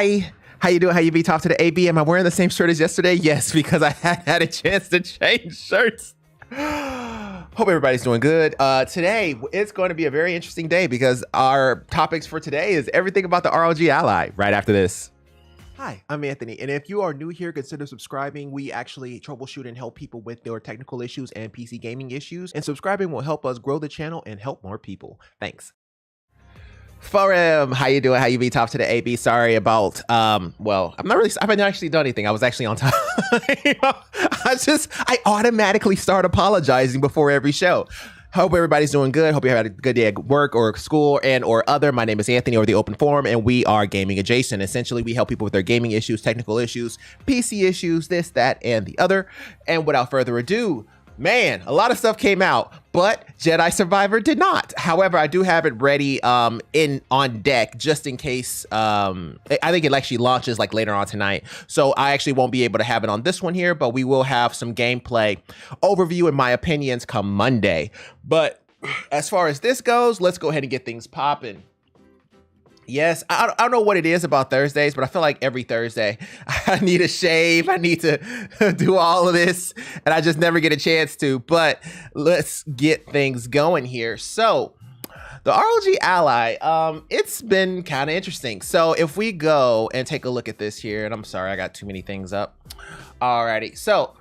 Hi. How you doing? How you be? Talk to the AB. Am I wearing the same shirt as yesterday? Yes, because I hadn't had a chance to change shirts. Hope everybody's doing good. Today, it's going to be a very interesting day because our topics for today is everything about the ROG Ally right after this. Hi, I'm Anthony, and if you are new here, consider subscribing. We actually troubleshoot and help people with their technical issues and PC gaming issues, and subscribing will help us grow the channel and help more people. Thanks. Forum, how you doing? How you be? Top to the AB. Sorry about well, I haven't actually done anything. I was actually on time. I automatically start apologizing before every show. Hope everybody's doing good. Hope you had a good day at work or school and or other. My name is Anthony, or TheOpenForum, and we are gaming adjacent. Essentially, we help people with their gaming issues, technical issues, PC issues, this, that, and the other. And without further ado, man, a lot of stuff came out, but Jedi Survivor did not. However, I do have it ready on deck just in case. I think it actually launches like later on tonight, so I actually won't be able to have it on this one here, but we will have some gameplay overview and my opinions come Monday. But as far as this goes, let's go ahead and get things popping. Yes, I don't know what it is about Thursdays, but I feel like every Thursday I need a shave. I need to do all of this, and I just never get a chance to. But let's get things going here. So the ROG Ally, it's been kind of interesting. So if we go and take a look at this here, and I'm sorry, I got too many things up. Alrighty, so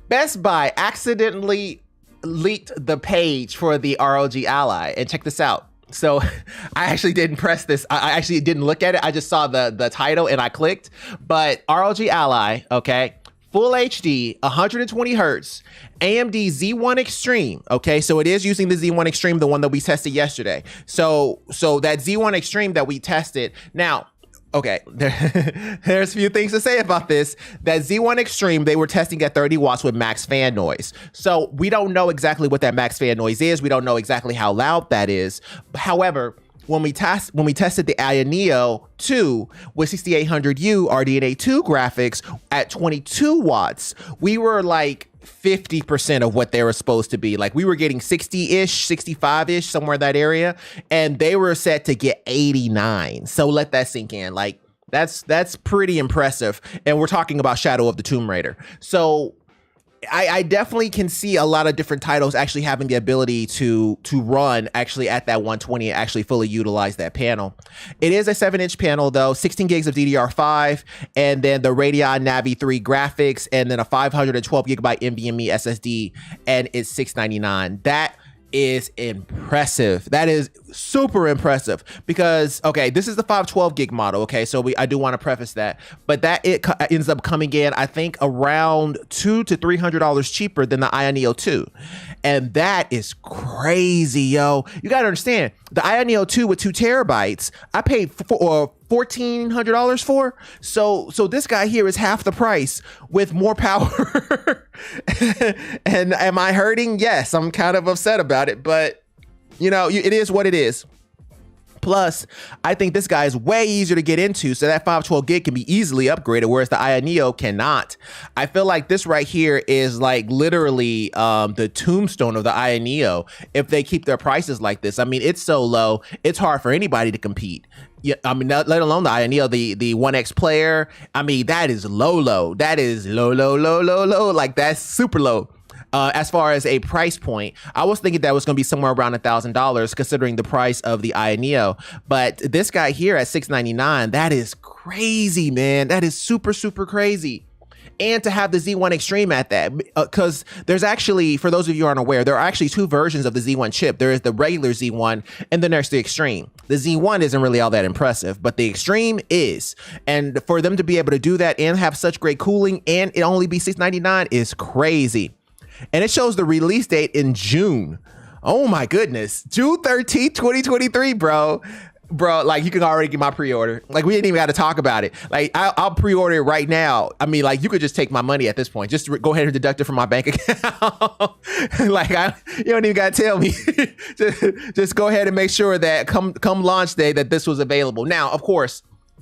Best Buy accidentally leaked the page for the ROG Ally, and check this out. So I actually didn't press this. I actually didn't look at it. I just saw the title and I clicked. But ROG Ally, okay, full HD, 120 hertz, AMD Z1 Extreme. Okay, so it is using the Z1 Extreme, the one that we tested yesterday. So that Z1 Extreme that we tested. Now, okay, there's a few things to say about this. That Z1 Extreme, they were testing at 30 watts with max fan noise. So we don't know exactly what that max fan noise is. We don't know exactly how loud that is. However, when we tested the Aya Neo 2 with 6800U RDNA 2 graphics at 22 watts, we were like 50% of what they were supposed to be. Like we were getting 60-ish, 65-ish, somewhere in that area, and they were set to get 89. So let that sink in. Like that's pretty impressive. And we're talking about Shadow of the Tomb Raider. So I definitely can see a lot of different titles actually having the ability to run actually at that 120 and actually fully utilize that panel. It is a 7-inch panel though, 16 gigs of DDR5, and then the Radeon Navi 3 graphics, and then a 512 gigabyte NVMe SSD, and it's $699. That is impressive. That is super impressive because, okay, this is the 512 gig model. Okay, so I do want to preface that, but that it ends up coming in, I think, around $200 to $300 cheaper than the Aya Neo 2, and that is crazy, yo. You gotta understand, the Aya Neo 2 with 2 terabytes, I paid $1,400 for. So this guy here is half the price with more power. And am I hurting? Yes, I'm kind of upset about it, but you know, it is what it is. Plus, I think this guy is way easier to get into, so that 512 gig can be easily upgraded, whereas the Aya Neo cannot. I feel like this right here is like literally the tombstone of the Aya Neo if they keep their prices like this. I mean, it's so low, it's hard for anybody to compete. Yeah, I mean, let alone the Aya Neo, the 1X player. I mean, that is low. That is low. Like that's super low. As far as a price point, I was thinking that was going to be somewhere around $1,000 considering the price of the Aya Neo. But this guy here at $699, that is crazy, man. That is super crazy. And to have the Z1 Extreme at that, because there's actually, for those of you who aren't aware, there are actually 2 versions of the Z1 chip. There is the regular Z1, and then there's the Extreme. The Z1 isn't really all that impressive, but the Extreme is. And for them to be able to do that and have such great cooling and it only be $699 is crazy. And it shows the release date in June. Oh my goodness, June 13th, 2023, bro. Like you can already get my pre-order. Like we didn't even got to talk about it. Like I'll pre-order it right now. I mean, like you could just take my money at this point. Just go ahead and deduct it from my bank account. Like you don't even got to tell me. just go ahead and make sure that come launch day that this was available. Now, of course,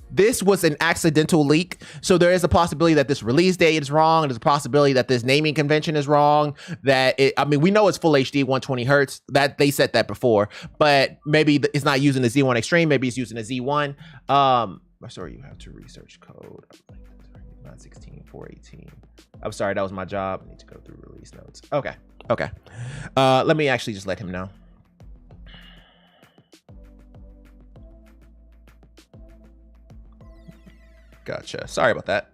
this was an accidental leak, so there is a possibility that this release date is wrong. There's a possibility that this naming convention is wrong. I mean, we know it's full HD 120 hertz. That they said that before, but maybe it's not using the Z1 Extreme. Maybe it's using a Z1. sorry, you have to research code. 916 418. I'm sorry, that was my job. I need to go through release notes. Okay. Let me actually just let him know. Gotcha. Sorry about that.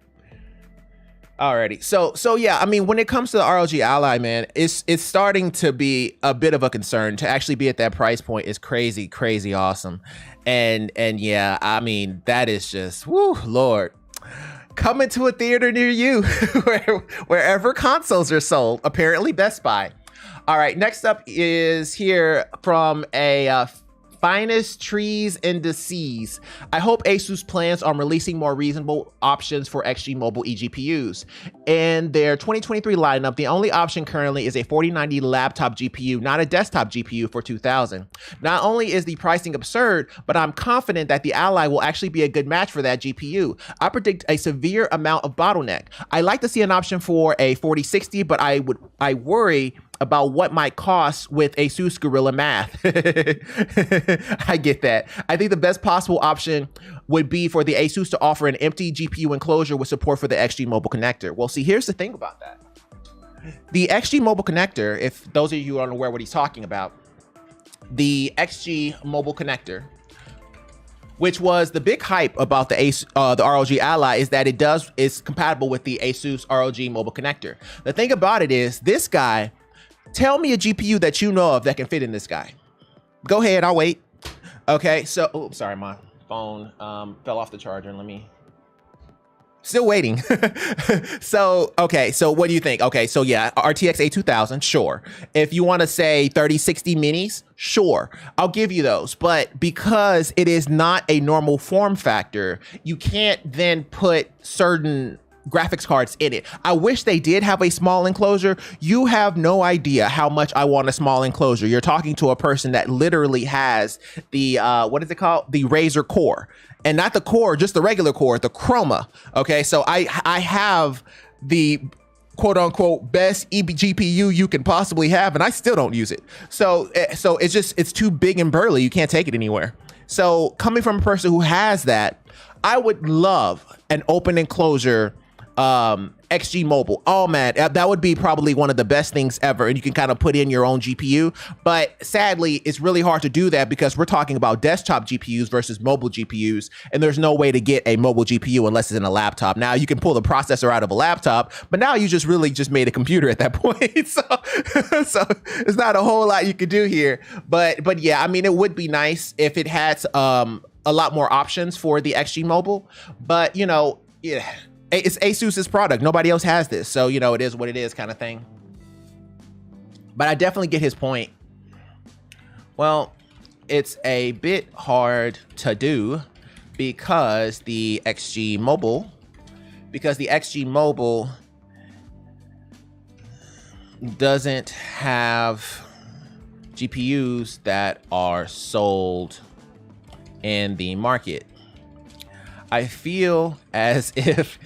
Alrighty. So yeah, I mean, when it comes to the ROG Ally, man, it's starting to be a bit of a concern. To actually be at that price point is crazy awesome. And yeah, I mean, that is just, whoo, Lord. Coming to a theater near you, wherever consoles are sold, apparently Best Buy. All right, next up is here from a Finest Trees in the Seas. I hope Asus plans on releasing more reasonable options for XG Mobile eGPUs. In their 2023 lineup, the only option currently is a 4090 laptop GPU, not a desktop GPU for $2,000. Not only is the pricing absurd, but I'm confident that the Ally will actually be a good match for that GPU. I predict a severe amount of bottleneck. I like to see an option for a 4060, but I worry about what might cost with Asus Gorilla Math. I get that. I think the best possible option would be for the Asus to offer an empty GPU enclosure with support for the XG Mobile connector. Well, see, here's the thing about that. The XG Mobile connector, if those of you who aren't aware what he's talking about, the XG Mobile connector, which was the big hype about the ROG Ally, is that it's compatible with the Asus ROG Mobile connector. The thing about it is, this guy, tell me a GPU that you know of that can fit in this guy. Go ahead, I'll wait. Okay, so, oh, sorry, my phone fell off the charger. Let me, still waiting. Okay, so what do you think? Okay, so yeah, RTX A2000, sure. If you wanna say 3060 minis, sure, I'll give you those. But because it is not a normal form factor, you can't then put certain graphics cards in it. I wish they did have a small enclosure. You have no idea how much I want a small enclosure. You're talking to a person that literally has the what is it called? The Razer Core. And not the Core, just the regular Core, the Chroma. Okay, so I have the quote unquote best GPU you can possibly have, and I still don't use it. So it's too big and burly. You can't take it anywhere. So coming from a person who has that, I would love an open enclosure XG Mobile. Oh man, that would be probably one of the best things ever, and you can kind of put in your own GPU. But sadly, it's really hard to do that because we're talking about desktop GPUs versus mobile GPUs, and there's no way to get a mobile GPU unless it's in a laptop. Now you can pull the processor out of a laptop, but now you just really just made a computer at that point. So it's not a whole lot you could do here. But yeah, I mean, it would be nice if it had a lot more options for the XG Mobile, but you know, yeah. It's Asus's product. Nobody else has this. So, you know, it is what it is kind of thing. But I definitely get his point. Well, it's a bit hard to do because the XG Mobile doesn't have GPUs that are sold in the market. I feel as if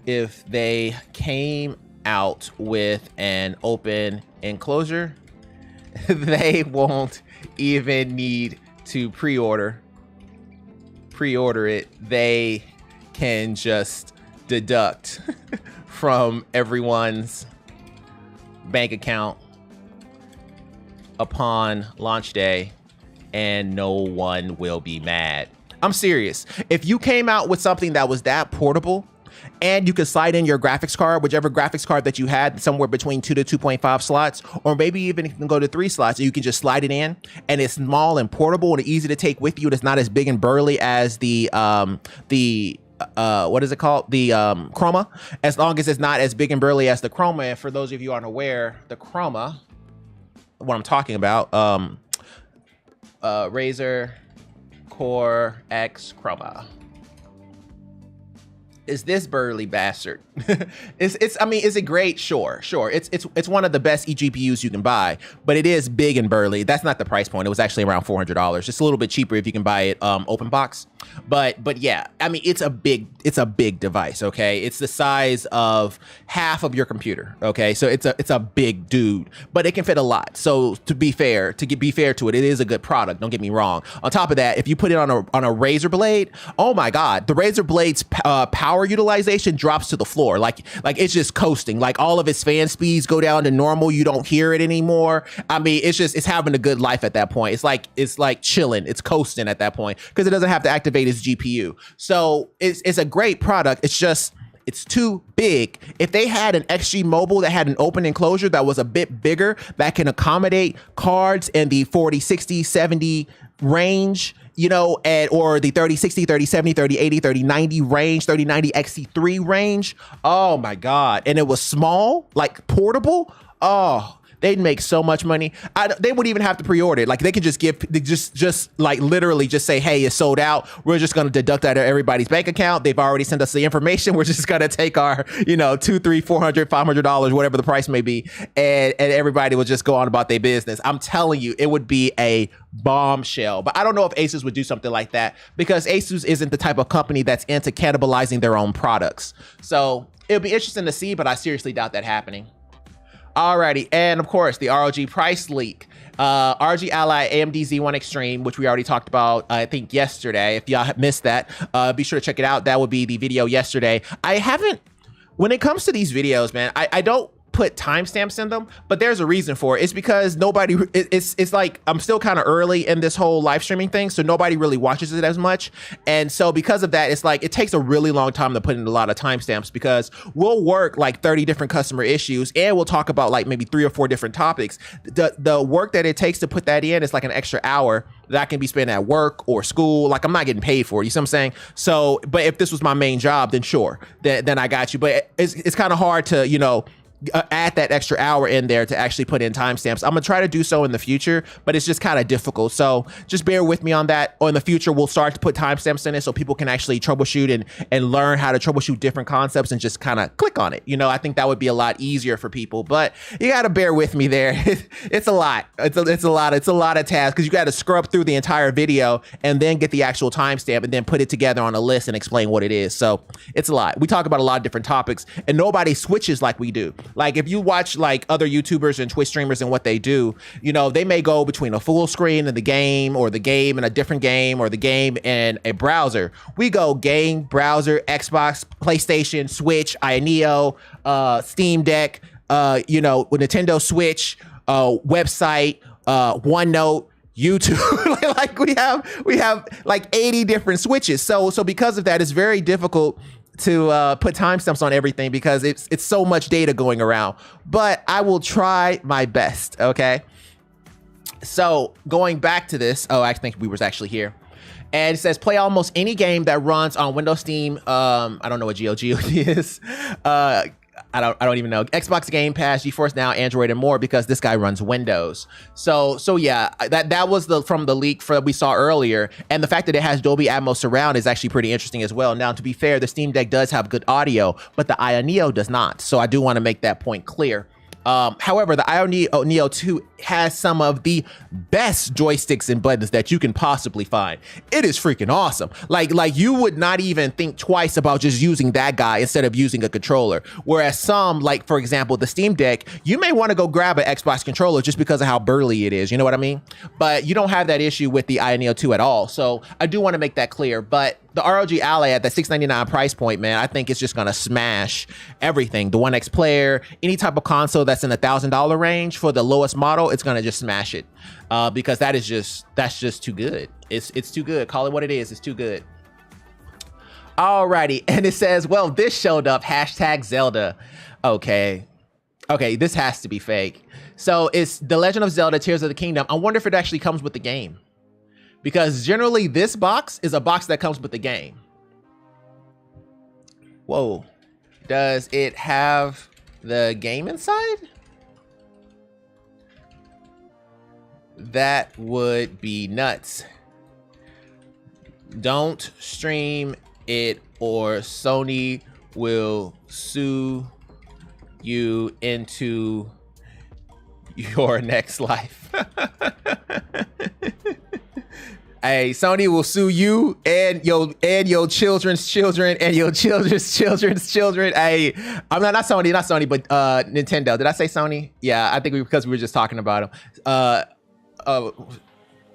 if they came out with an open enclosure, they won't even need to pre-order it. They can just deduct from everyone's bank account upon launch day, and no one will be mad. I'm serious. If you came out with something that was that portable and you could slide in your graphics card, whichever graphics card that you had, somewhere between 2 to 2.5 slots, or maybe even you can go to 3 slots, and you can just slide it in, and it's small and portable and easy to take with you. It's not as big and burly as the what is it called? The Chroma. As long as it's not as big and burly as the Chroma. And for those of you who aren't aware, the Chroma, what I'm talking about, Razer Core X Chroma is this burly bastard. I mean, is it great? Sure. It's one of the best eGPUs you can buy, but it is big and burly. That's not the price point. It was actually around $400. Just a little bit cheaper if you can buy it open box. But yeah, I mean, it's a big device. Okay, it's the size of half of your computer. Okay, so it's a big dude, but it can fit a lot. So to be fair to it, it is a good product. Don't get me wrong. On top of that, if you put it on a Razer Blade, oh my God, the Razer Blade's power utilization drops to the floor. Like it's just coasting. Like all of its fan speeds go down to normal. You don't hear it anymore. I mean, it's having a good life at that point. It's like chilling. It's coasting at that point because it doesn't have to activate its GPU. So it's a great product. It's just, it's too big. If they had an XG Mobile that had an open enclosure that was a bit bigger, that can accommodate cards in the 40, 60, 70 range, you know, or the 3060, 3070, 3080, 3090 range, 3090 XC3 range. Oh my God. And it was small, like portable. Oh, they'd make so much money. They wouldn't even have to pre-order it. Like they could just just like literally just say, hey, it's sold out. We're just going to deduct out of everybody's bank account. They've already sent us the information. We're just going to take our, you know, $200, $300, $400, $500, whatever the price may be. And everybody will just go on about their business. I'm telling you, it would be a bombshell. But I don't know if Asus would do something like that because Asus isn't the type of company that's into cannibalizing their own products. So it'll be interesting to see, but I seriously doubt that happening. Alrighty, and of course, the ROG price leak. ROG Ally AMD Z1 Extreme, which we already talked about, I think, yesterday. If y'all missed that, be sure to check it out. That would be the video yesterday. When it comes to these videos, man, I don't put timestamps in them, but there's a reason for it. It's because it's like I'm still kind of early in this whole live streaming thing, so nobody really watches it as much. And so because of that, it's like it takes a really long time to put in a lot of timestamps because we'll work like 30 different customer issues and we'll talk about like maybe 3 or 4 different topics. The work that it takes to put that in is like an extra hour that I can be spending at work or school. Like I'm not getting paid for it. You see what I'm saying? So, but if this was my main job, then sure, then I got you. But it's kind of hard to, you know, add that extra hour in there to actually put in timestamps. I'm gonna try to do so in the future, but it's just kind of difficult. So just bear with me on that. Or in the future, we'll start to put timestamps in it so people can actually troubleshoot and learn how to troubleshoot different concepts and just kind of click on it. You know, I think that would be a lot easier for people, but you got to bear with me there. It's a lot. It's a lot of tasks because you got to scrub through the entire video and then get the actual timestamp and then put it together on a list and explain what it is. So it's a lot. We talk about a lot of different topics and nobody switches like we do. Like if you watch like other YouTubers and Twitch streamers and what they do, you know, they may go between a full screen and the game or the game and a different game or the game and a browser. We go game, browser, Xbox, PlayStation, Switch, Neo, Steam Deck, you know, with Nintendo Switch, website, OneNote, YouTube. Like we have like 80 different switches. So because of that, it's very difficult to put timestamps on everything because it's so much data going around, but I will try my best. Okay. So going back to this, I think we was actually here. And it says play almost any game that runs on Windows, Steam. I don't know what GOG is. I don't even know. Xbox Game Pass, GeForce Now, Android, and more because this guy runs Windows. So yeah, that was from the leak we saw earlier, and the fact that it has Dolby Atmos surround is actually pretty interesting as well. Now, to be fair, the Steam Deck does have good audio, but the Neo does not. So I do want to make that point clear. However, the Neo 2 has some of the best joysticks and buttons that you can possibly find. It is freaking awesome. Like you would not even think twice about just using that guy instead of using a controller. Whereas some, like for example, the Steam Deck, you may want to go grab an Xbox controller just because of how burly it is. You know what I mean? But you don't have that issue with the Neo 2 at all. So I do want to make that clear. But the ROG Ally at the $699 price point, man, I think it's just gonna smash everything. The One X player, any type of console that's in the $1,000 range for the lowest model, it's gonna just smash it because that's just too good. It's too good. Call it what it is. It's too good. Alrighty, and it says, well, this showed up, #Zelda. Okay, this has to be fake. So it's The Legend of Zelda: Tears of the Kingdom. I wonder if it actually comes with the game. Because generally this box is a box that comes with the game. Whoa. Does it have the game inside? That would be nuts. Don't stream it or Sony will sue you into your next life. Hey, Sony will sue you and your children's children and your children's children's children. Hey, I'm not Sony, but Nintendo. Did I say Sony? Yeah, I think because we were just talking about them.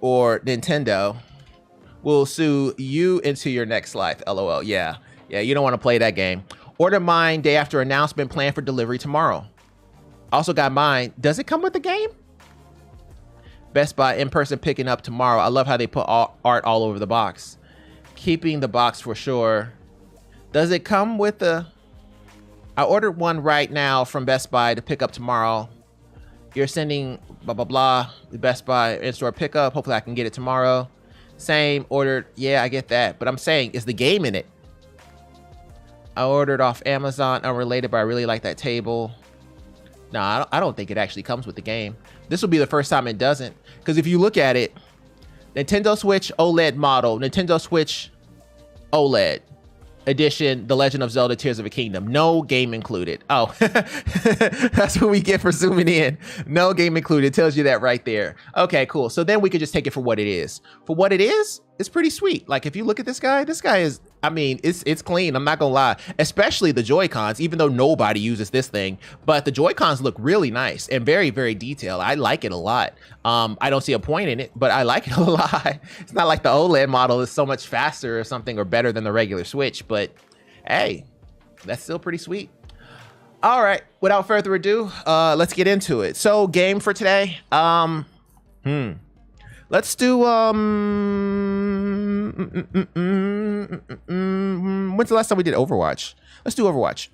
Or Nintendo will sue you into your next life. LOL. Yeah, you don't want to play that game. Order mine day after announcement, planned for delivery tomorrow. Also got mine. Does it come with the game? Best Buy in-person picking up tomorrow. I love how they put art all over the box. Keeping the box for sure. Does it come with the... I ordered one right now from Best Buy to pick up tomorrow. You're sending blah, blah, blah. The Best Buy in-store pickup. Hopefully I can get it tomorrow. Same, ordered. Yeah, I get that. But I'm saying, is the game in it? I ordered off Amazon, unrelated, but I really like that table. No, I don't think it actually comes with the game. This will be the first time it doesn't. Because if you look at it, Nintendo Switch OLED model, Nintendo Switch OLED edition, The Legend of Zelda Tears of a Kingdom. No game included. Oh, that's what we get for zooming in. No game included. It tells you that right there. Okay, cool. So then we could just take it for what it is. For what it is, it's pretty sweet. Like if you look at this guy is, I mean, it's clean. I'm not gonna lie, especially the Joy-Cons, even though nobody uses this thing, but the Joy-Cons look really nice and very, very detailed. I like it a lot. I don't see a point in it, but I like it a lot. It's not like the OLED model is so much faster or something or better than the regular Switch, but hey, that's still pretty sweet. All right, without further ado, let's get into it. So game for today, let's do, when's the last time we did Overwatch? Let's do Overwatch.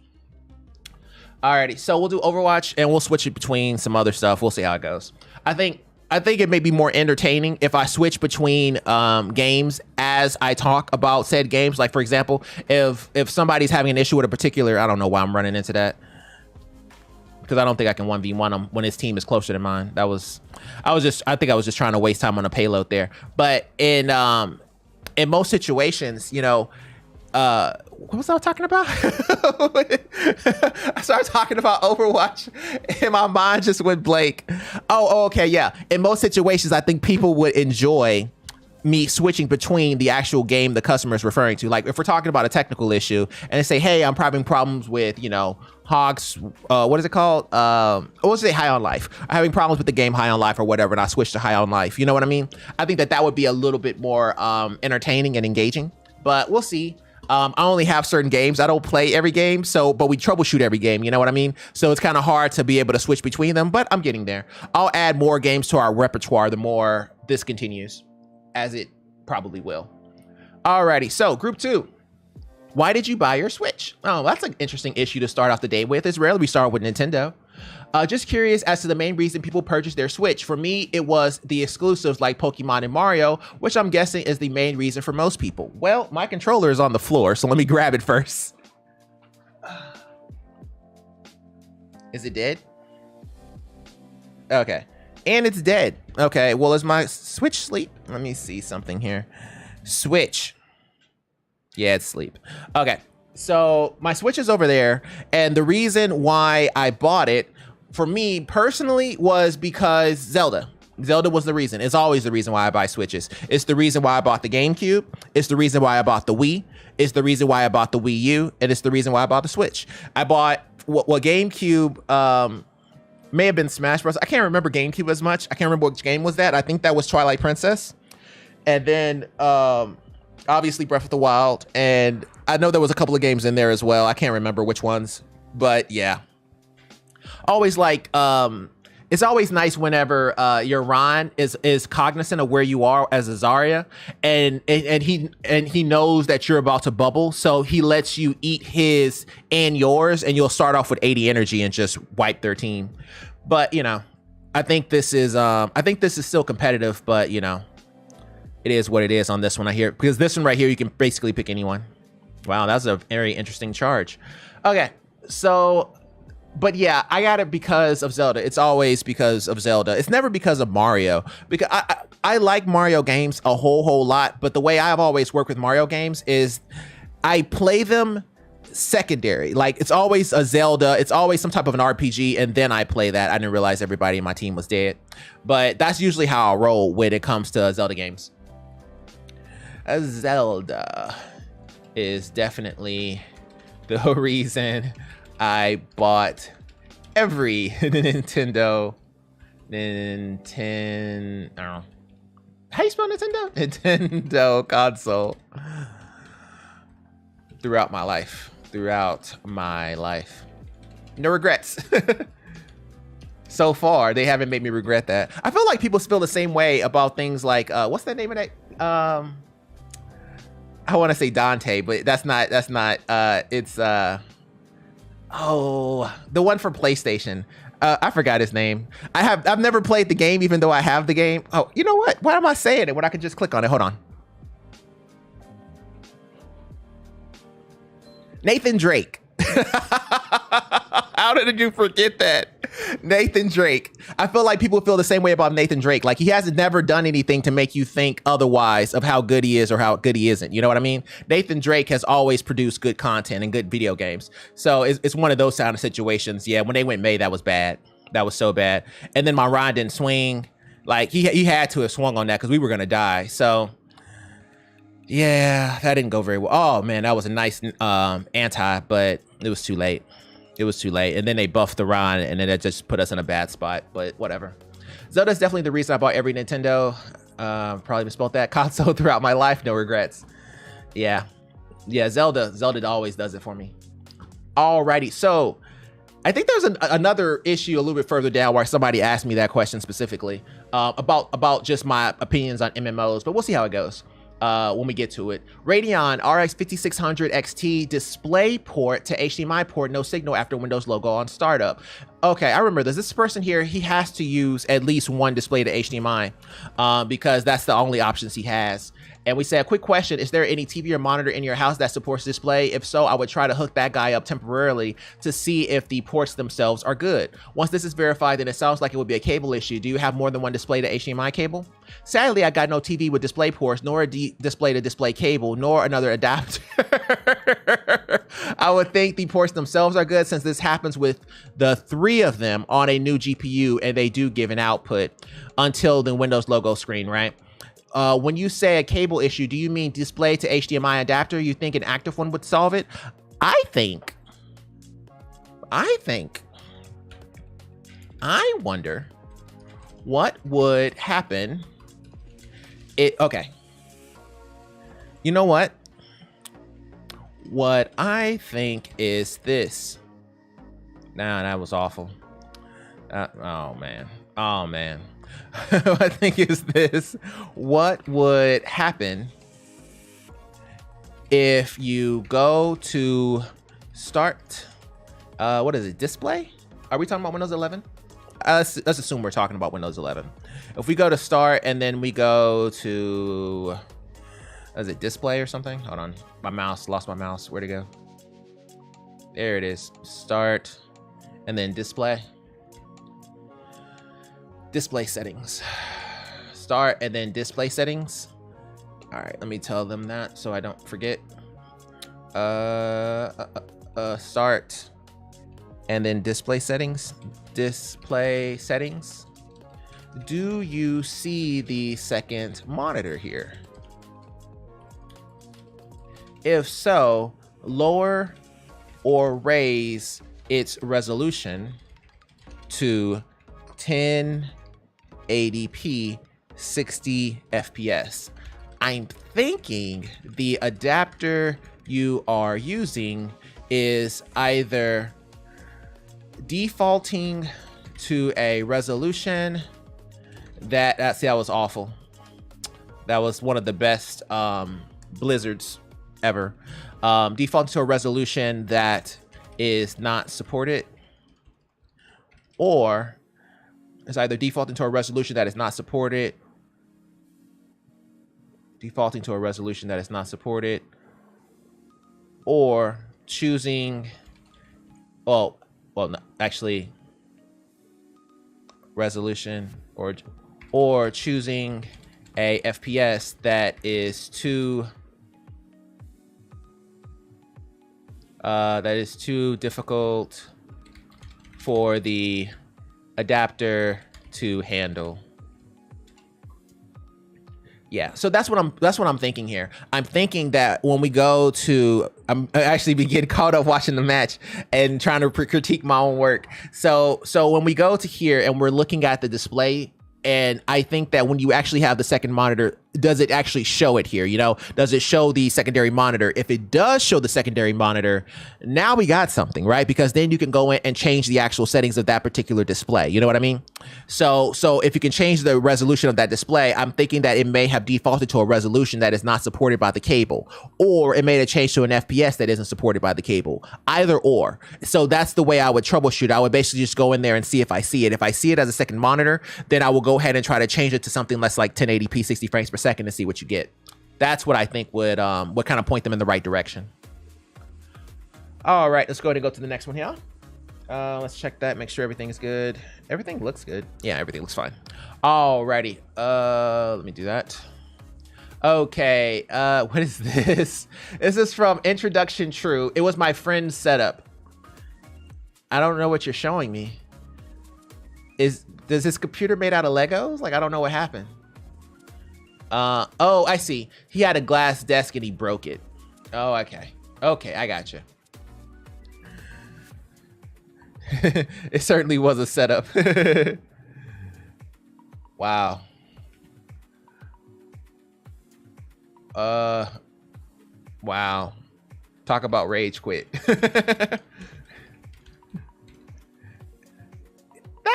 Alrighty, so we'll do Overwatch and we'll switch it between some other stuff. We'll see how it goes. I think it may be more entertaining if I switch between games as I talk about said games. Like for example, if somebody's having an issue with a particular, I don't know why I'm running into that, because I don't think I can 1v1 him when his team is closer than mine. I think I was just trying to waste time on a payload there. But in most situations, you know, what was I talking about? I started talking about Overwatch and my mind just went blank. Oh, okay, yeah. In most situations, I think people would enjoy me switching between the actual game the customer is referring to. Like if we're talking about a technical issue and they say, hey, I'm having problems with, you know, Hogs, what is it called? Let's say High on Life. I'm having problems with the game High on Life or whatever, and I switch to High on Life. You know what I mean? I think that would be a little bit more entertaining and engaging, but we'll see. I only have certain games. I don't play every game, but we troubleshoot every game, you know what I mean? So it's kind of hard to be able to switch between them, but I'm getting there. I'll add more games to our repertoire the more this continues, as it probably will. Alrighty, so group 2. Why did you buy your Switch? Oh, that's an interesting issue to start off the day with. It's rarely we start with Nintendo. Just curious as to the main reason people purchased their Switch. For me, it was the exclusives like Pokemon and Mario, which I'm guessing is the main reason for most people. Well, my controller is on the floor, so let me grab it first. Is it dead? Okay. And it's dead. Okay, well, is my Switch asleep? Let me see something here. Switch. Yeah, it's asleep. Okay, so my Switch is over there, and the reason why I bought it, for me personally, was because Zelda. Zelda was the reason. It's always the reason why I buy Switches. It's the reason why I bought the GameCube. It's the reason why I bought the Wii. It's the reason why I bought the Wii U, and it's the reason why I bought the Switch. I bought what GameCube may have been Smash Bros. I can't remember GameCube as much. I can't remember which game was that. I think that was Twilight Princess. And then obviously Breath of the Wild. And I know there was a couple of games in there as well. I can't remember which ones, but yeah. Always like, it's always nice whenever your Ron is cognizant of where you are as a Zarya, and he knows that you're about to bubble, so he lets you eat his and yours, and you'll start off with 80 energy and just wipe their team. But you know, I think this is still competitive, but you know, it is what it is on this one. I hear, because this one right here, you can basically pick anyone. Wow, that's a very interesting charge. Okay, so. But yeah, I got it because of Zelda. It's always because of Zelda. It's never because of Mario. Because I like Mario games a whole lot, but the way I've always worked with Mario games is I play them secondary. Like it's always a Zelda, it's always some type of an RPG, and then I play that. I didn't realize everybody in my team was dead. But that's usually how I roll when it comes to Zelda games. Zelda is definitely the reason I bought every Nintendo, I don't know. How you spell Nintendo? Nintendo console throughout my life. No regrets. So far, they haven't made me regret that. I feel like people feel the same way about things like, what's the name of that? I want to say Dante, but that's not, it's, oh, the one for PlayStation. I forgot his name. I've never played the game, even though I have the game. Oh, you know what? Why am I saying it when I could just click on it? Hold on. Nathan Drake. How did you forget that? Nathan Drake. I feel like people feel the same way about Nathan Drake. Like, he hasn't never done anything to make you think otherwise of how good he is or how good he isn't. You know what I mean? Nathan Drake has always produced good content and good video games. So it's one of those kind of situations. Yeah, when they went May, that was bad. That was so bad. And then my Ron didn't swing. Like, he had to have swung on that because we were going to die. So yeah, that didn't go very well. Oh man, that was a nice anti, but it was too late. It was too late. And then they buffed the Ron, and then that just put us in a bad spot, but whatever. Zelda's definitely the reason I bought every Nintendo, probably misspelled that, console throughout my life. No regrets. Yeah. Zelda always does it for me. Alrighty, so I think there's another issue a little bit further down where somebody asked me that question specifically about just my opinions on MMOs, but we'll see how it goes when we get to it. Radeon RX 5600 XT display port to HDMI port, no signal after Windows logo on startup. Okay, I remember this. This person here, he has to use at least one display to HDMI because that's the only options he has. And we said, quick question, is there any TV or monitor in your house that supports display? If so, I would try to hook that guy up temporarily to see if the ports themselves are good. Once this is verified, then it sounds like it would be a cable issue. Do you have more than one display to HDMI cable? Sadly, I got no TV with display ports, nor a display to display cable, nor another adapter. I would think the ports themselves are good since this happens with the 3 of them on a new GPU and they do give an output until the Windows logo screen, right? When you say a cable issue, do you mean display to HDMI adapter? You think an active one would solve it? I wonder what would happen. Okay. You know what? What I think is this. Nah, that was awful. Oh man. I think is this. What would happen if you go to start, what is it, display? Are we talking about Windows 11? Let's assume we're talking about Windows 11. If we go to start and then we go to, is it display or something? Hold on, my mouse, lost my mouse, where'd it go? There it is, start, and then display. Display settings, start and then display settings. All right, let me tell them that so I don't forget. Start and then display settings. Display settings. Do you see the second monitor here? If so, lower or raise its resolution to 1080p 60 FPS. I'm thinking the adapter you are using is either defaulting to a resolution that was awful. That was one of the best blizzards ever. Defaulting to a resolution that is not supported, or it's either defaulting to a resolution that is not supported, or choosing, resolution, or choosing a FPS that is too difficult for the adapter to handle. Yeah, so that's what I'm thinking here. I'm thinking that when we go to, I actually be getting caught up watching the match and trying to critique my own work. So when we go to here and we're looking at the display, and I think that when you actually have the second monitor, does it actually show it here? You know, does it show the secondary monitor? If it does show the secondary monitor, now we got something, right? Because then you can go in and change the actual settings of that particular display. You know what I mean? So if you can change the resolution of that display, I'm thinking that it may have defaulted to a resolution that is not supported by the cable, or it made a change to an FPS that isn't supported by the cable, either or. So that's the way I would troubleshoot. I would basically just go in there and see if I see it. If I see it as a second monitor, then I will go ahead and try to change it to something less like 1080p 60 frames per second to see what you get. That's what I think would kind of point them in the right direction. All right, let's go ahead and go to the next one here. Let's check that, make sure everything is good. Everything looks good. Yeah, everything looks fine. Alrighty, let me do that. Okay, what is this? This is from Introduction True. It was my friend's setup. I don't know what you're showing me. Does this computer made out of Legos? Like, I don't know what happened. Oh, I see. He had a glass desk and he broke it. Oh, okay. Okay, I got you. It certainly was a setup. Wow. Wow. Talk about rage quit. That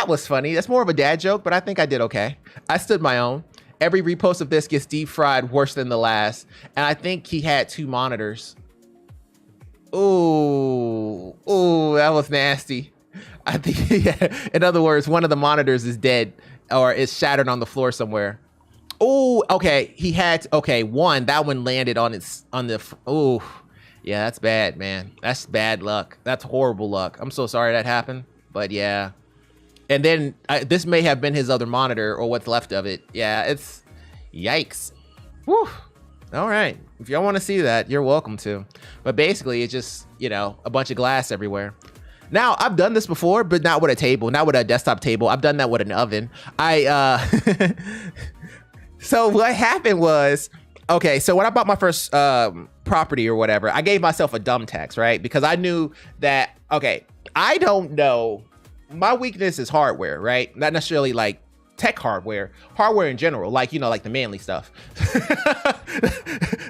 was funny. That's more of a dad joke, but I think I did okay. I stood my own. Every repost of this gets deep fried worse than the last. And I think he had 2 monitors. Ooh, that was nasty. I think, yeah. In other words, one of the monitors is dead or is shattered on the floor somewhere. Oh, okay. He had, okay, that one landed on oh, yeah, that's bad, man. That's bad luck. That's horrible luck. I'm so sorry that happened, but yeah. And then this may have been his other monitor or what's left of it. Yeah, it's yikes. Whew. All right. If y'all want to see that, you're welcome to. But basically, it's just, you know, a bunch of glass everywhere. Now, I've done this before, but not with a table, not with a desktop table. I've done that with an oven. So what happened was, okay, so when I bought my first property or whatever, I gave myself a dumb tax, right? Because I knew that, okay, I don't know. My weakness is hardware, right? Not necessarily like tech hardware in general, like, you know, like the manly stuff.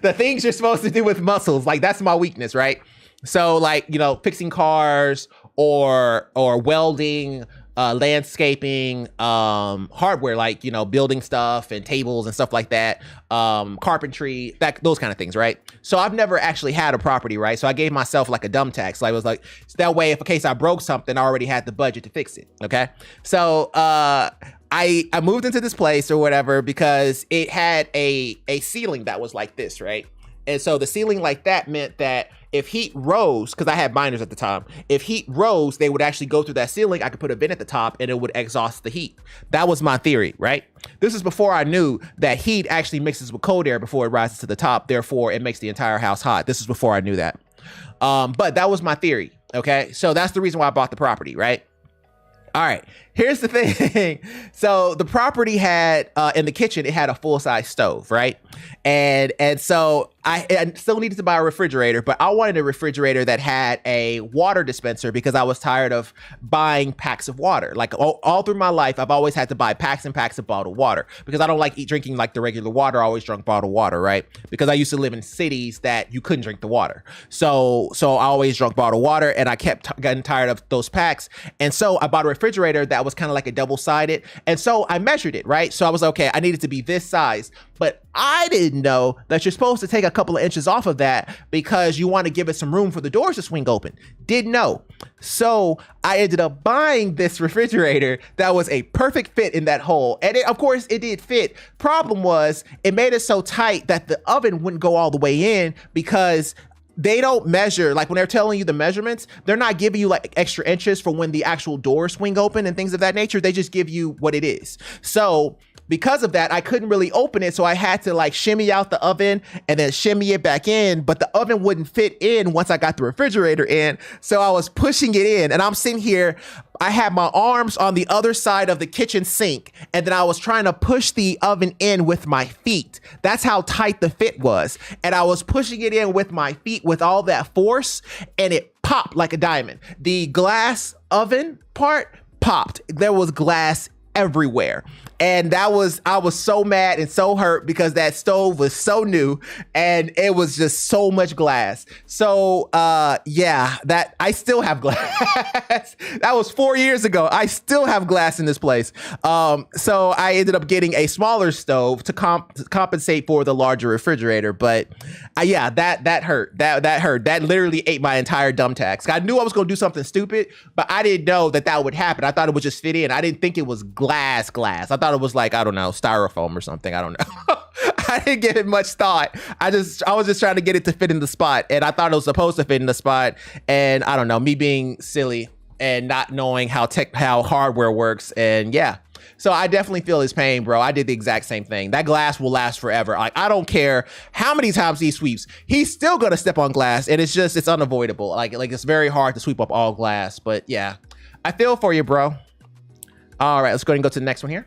The things you're supposed to do with muscles, like that's my weakness, right? So like, you know, fixing cars or welding, landscaping, hardware, like, you know, building stuff and tables and stuff like that, carpentry, those kind of things, right? So I've never actually had a property, right? So I gave myself like a dumb tax. So I was like, so that way, if in case I broke something, I already had the budget to fix it, okay? So I moved into this place or whatever because it had a ceiling that was like this, right? And so the ceiling like that meant that if heat rose, because I had miners at the time, if heat rose, they would actually go through that ceiling. I could put a vent at the top and it would exhaust the heat. That was my theory, right? This is before I knew that heat actually mixes with cold air before it rises to the top. Therefore, it makes the entire house hot. This is before I knew that. But that was my theory, okay? So that's the reason why I bought the property, right? All right, here's the thing. So the property had, in the kitchen, it had a full-size stove, right? And so I still needed to buy a refrigerator, but I wanted a refrigerator that had a water dispenser because I was tired of buying packs of water. Like all through my life, I've always had to buy packs and packs of bottled water because I don't like drinking like the regular water. I always drunk bottled water, right? Because I used to live in cities that you couldn't drink the water. So I always drunk bottled water and I kept getting tired of those packs. And so I bought a refrigerator that was kind of like a double-sided. And so I measured it, right? So I was, okay, I needed to be this size. But I didn't know that you're supposed to take a couple of inches off of that because you want to give it some room for the doors to swing open. Didn't know. So I ended up buying this refrigerator that was a perfect fit in that hole. And of course it did fit. Problem was it made it so tight that the oven wouldn't go all the way in because they don't measure, like when they're telling you the measurements, they're not giving you like extra inches for when the actual doors swing open and things of that nature. They just give you what it is. So because of that, I couldn't really open it. So I had to like shimmy out the oven and then shimmy it back in, but the oven wouldn't fit in once I got the refrigerator in. So I was pushing it in and I'm sitting here I had my arms on the other side of the kitchen sink, and then I was trying to push the oven in with my feet. That's how tight the fit was. And I was pushing it in with my feet with all that force, and it popped like a diamond. The glass oven part popped. There was glass everywhere. And I was so mad and so hurt because that stove was so new and it was just so much glass. So yeah, that I still have glass. That was 4 years ago. I still have glass in this place. So I ended up getting a smaller stove to compensate for the larger refrigerator. But yeah, that hurt. That hurt. That literally ate my entire dumb tax. I knew I was going to do something stupid, but I didn't know that would happen. I thought it would just fit in. I didn't think it was glass. I thought it was like, I don't know, styrofoam or something. I don't know. I didn't give it much thought. I was just trying to get it to fit in the spot. And I thought it was supposed to fit in the spot. And I don't know, me being silly and not knowing how hardware works. And yeah, so I definitely feel his pain, bro. I did the exact same thing. That glass will last forever. Like, I don't care how many times he sweeps, he's still gonna step on glass. And it's unavoidable. Like it's very hard to sweep up all glass. But yeah, I feel for you, bro. All right, let's go ahead and go to the next one here.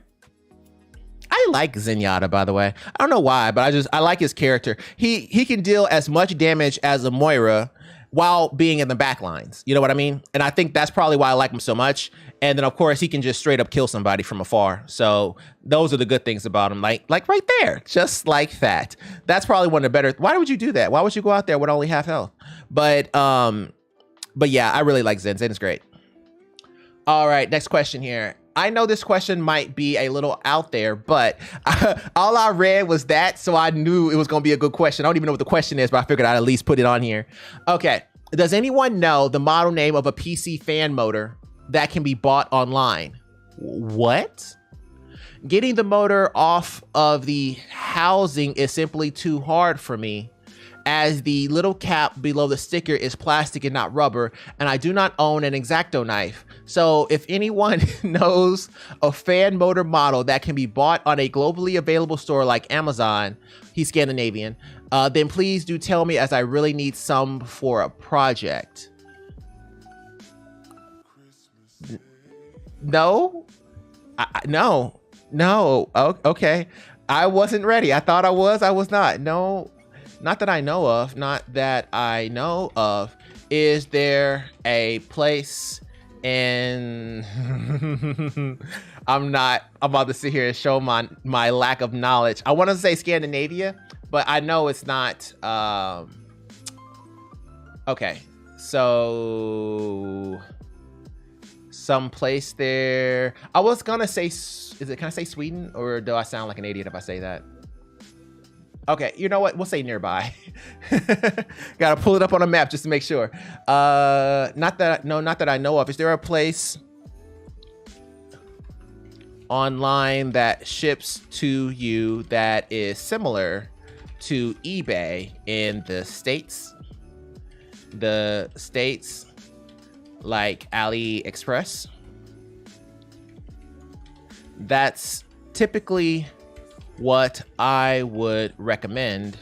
I like Zenyatta, by the way. I don't know why, but I like his character. He can deal as much damage as a Moira while being in the back lines. You know what I mean? And I think that's probably why I like him so much. And then of course he can just straight up kill somebody from afar. So those are the good things about him. Like right there, just like that. That's probably one of the better. Why would you do that? Why would you go out there with only half health? But yeah, I really like Zen. Zen is great. All right, next question here. I know this question might be a little out there, but all I read was that, so I knew it was going to be a good question. I don't even know what the question is, but I figured I'd at least put it on here. Okay. Does anyone know the model name of a PC fan motor that can be bought online? What? Getting the motor off of the housing is simply too hard for me, as the little cap below the sticker is plastic and not rubber, and I do not own an X-Acto knife. So if anyone knows a fan motor model that can be bought on a globally available store like Amazon, he's Scandinavian, then please do tell me, as I really need some for a project. No? No. Oh, okay. I wasn't ready. I thought I was. I was not. No. Not that I know of. Not that I know of. Is there a place in... I'm about to sit here and show my lack of knowledge. I want to say Scandinavia, but I know it's not. Okay. So... some place there. I was going to say... can I say Sweden? Or do I sound like an idiot if I say that? Okay, you know what? We'll say nearby. Gotta pull it up on a map just to make sure. Not that I know of. Is there a place online that ships to you that is similar to eBay in the States? The States, like AliExpress? That's typically what I would recommend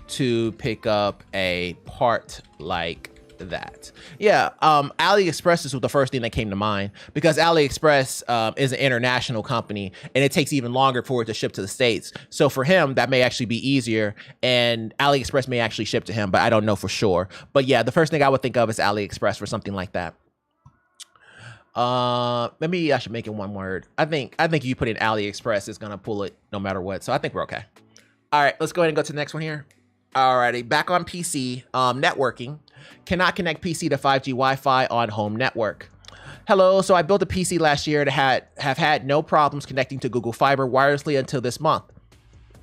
to pick up a part like that. Yeah, AliExpress is the first thing that came to mind, because AliExpress is an international company and it takes even longer for it to ship to the States. So for him, that may actually be easier, and AliExpress may actually ship to him, but I don't know for sure. But yeah, the first thing I would think of is AliExpress for something like that. Maybe I should make it one word. I think if you put in AliExpress, it's gonna pull it no matter what. So I think we're okay. All right, let's go ahead and go to the next one here. Alrighty, back on PC, networking. Cannot connect PC to 5G Wi-Fi on home network. Hello, so I built a PC last year and have had no problems connecting to Google Fiber wirelessly until this month.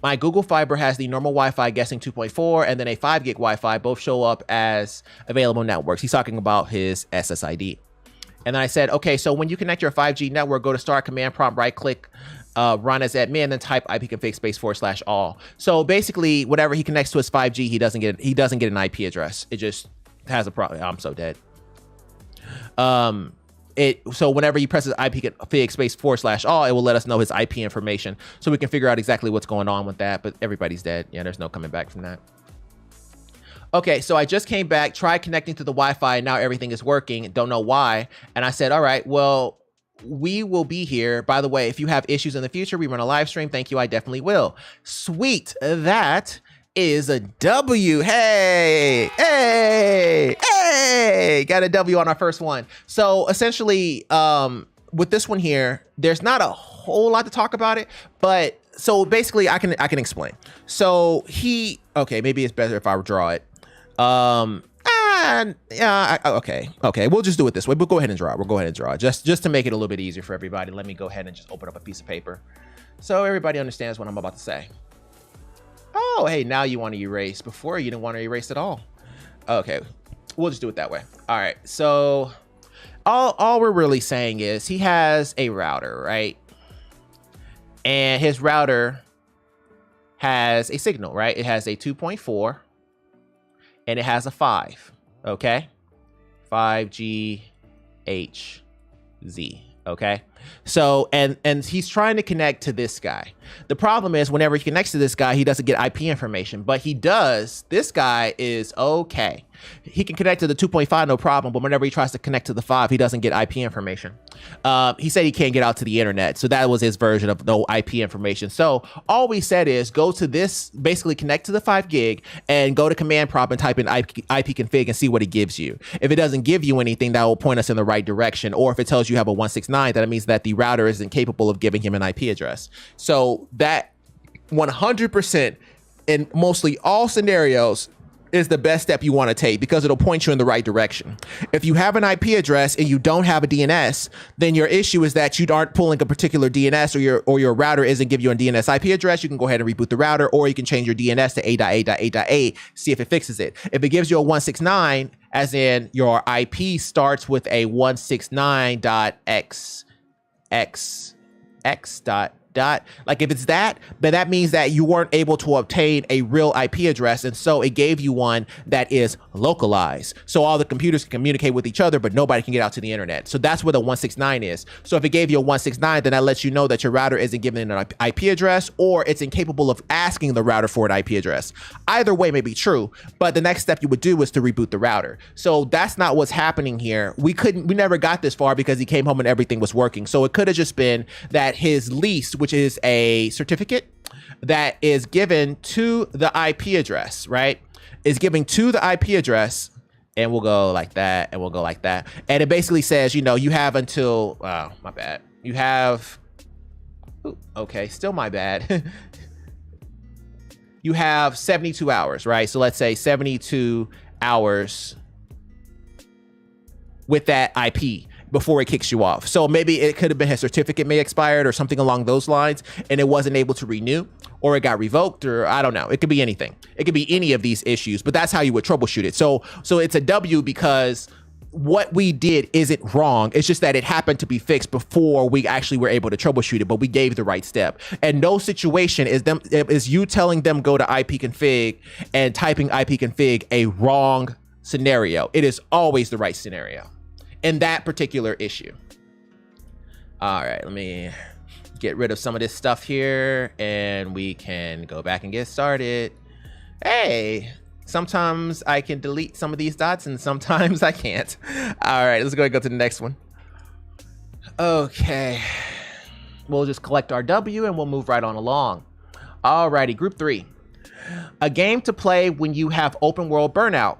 My Google Fiber has the normal Wi-Fi guessing 2.4 and then a 5 gig Wi-Fi. Both show up as available networks. He's talking about his SSID. And then I said, okay, so when you connect your 5G network, go to start command prompt, right click, run as admin, then type ipconfig space /all. So basically, whatever he connects to his 5G, he doesn't get an IP address. It just has a problem. I'm so dead. So whenever he presses ipconfig space /all, it will let us know his IP information, so we can figure out exactly what's going on with that. But everybody's dead. Yeah, there's no coming back from that. okay, so I just came back, tried connecting to the Wi-Fi, and now everything is working. Don't know why. And I said, all right, well, we will be here. By the way, if you have issues in the future, we run a live stream. Thank you. I definitely will. Sweet. That is a W. Hey, hey, hey. Got a W on our first one. So essentially, with this one here, there's not a whole lot to talk about it, but so basically I can explain. So okay, maybe it's better if I draw it. Okay, we'll just do it this way. We'll go ahead and draw it. We'll go ahead and draw it just to make it a little bit easier for everybody. Let me go ahead and just open up a piece of paper so everybody understands what I'm about to say. Oh, hey, now you want to erase. Before you didn't want to erase at all. Okay, we'll just do it that way. All right, so all we're really saying is he has a router, right? And his router has a signal, right? It has a 2.4 and it has a 5, okay? 5GHZ, okay? So, and he's trying to connect to this guy. The problem is whenever he connects to this guy, he doesn't get IP information, but he does. This guy is okay. He can connect to the 2.5, no problem, but whenever he tries to connect to the 5, he doesn't get IP information. He said he can't get out to the internet, so that was his version of no IP information. So all we said is go to this, basically connect to the 5 gig and go to command prompt and type in IP config and see what it gives you. If it doesn't give you anything, that will point us in the right direction. Or if it tells you have a 169, that means that the router isn't capable of giving him an IP address. So that 100% in mostly all scenarios is the best step you want to take because it'll point you in the right direction. If you have an IP address and you don't have a DNS, then your issue is that you aren't pulling a particular DNS or your router isn't giving you a DNS IP address. You can go ahead and reboot the router, or you can change your DNS to 8.8.8.8, see if it fixes it. If it gives you a 169, as in your IP starts with a 169.xxx. Like if it's that, then that means that you weren't able to obtain a real IP address, and so it gave you one that is localized. So all the computers can communicate with each other, but nobody can get out to the internet. So that's what a 169 is. So if it gave you a 169, then that lets you know that your router isn't giving an IP address, or it's incapable of asking the router for an IP address. Either way may be true, but the next step you would do is to reboot the router. So that's not what's happening here. We never got this far because he came home and everything was working. So it could have just been that his lease, which is a certificate that is given to the IP address, right? Is given to the IP address, and we'll go like that, and we'll go like that. And it basically says, you know, you have until, oh, my bad. You have, ooh, okay, still my bad. You have 72 hours, right? So let's say 72 hours with that IP before it kicks you off. So maybe it could have been his certificate may expired or something along those lines, and it wasn't able to renew, or it got revoked, or I don't know. It could be anything. It could be any of these issues, but that's how you would troubleshoot it. So it's a W because what we did isn't wrong. It's just that it happened to be fixed before we actually were able to troubleshoot it, but we gave the right step. And no situation is you telling them go to ipconfig and typing ipconfig a wrong scenario. It is always the right scenario in that particular issue. All right, let me get rid of some of this stuff here and we can go back and get started. Hey, sometimes I can delete some of these dots and sometimes I can't. All right, let's go ahead and go to the next one. Okay, we'll just collect our W and we'll move right on along. All righty, group 3. A game to play when you have open world burnout.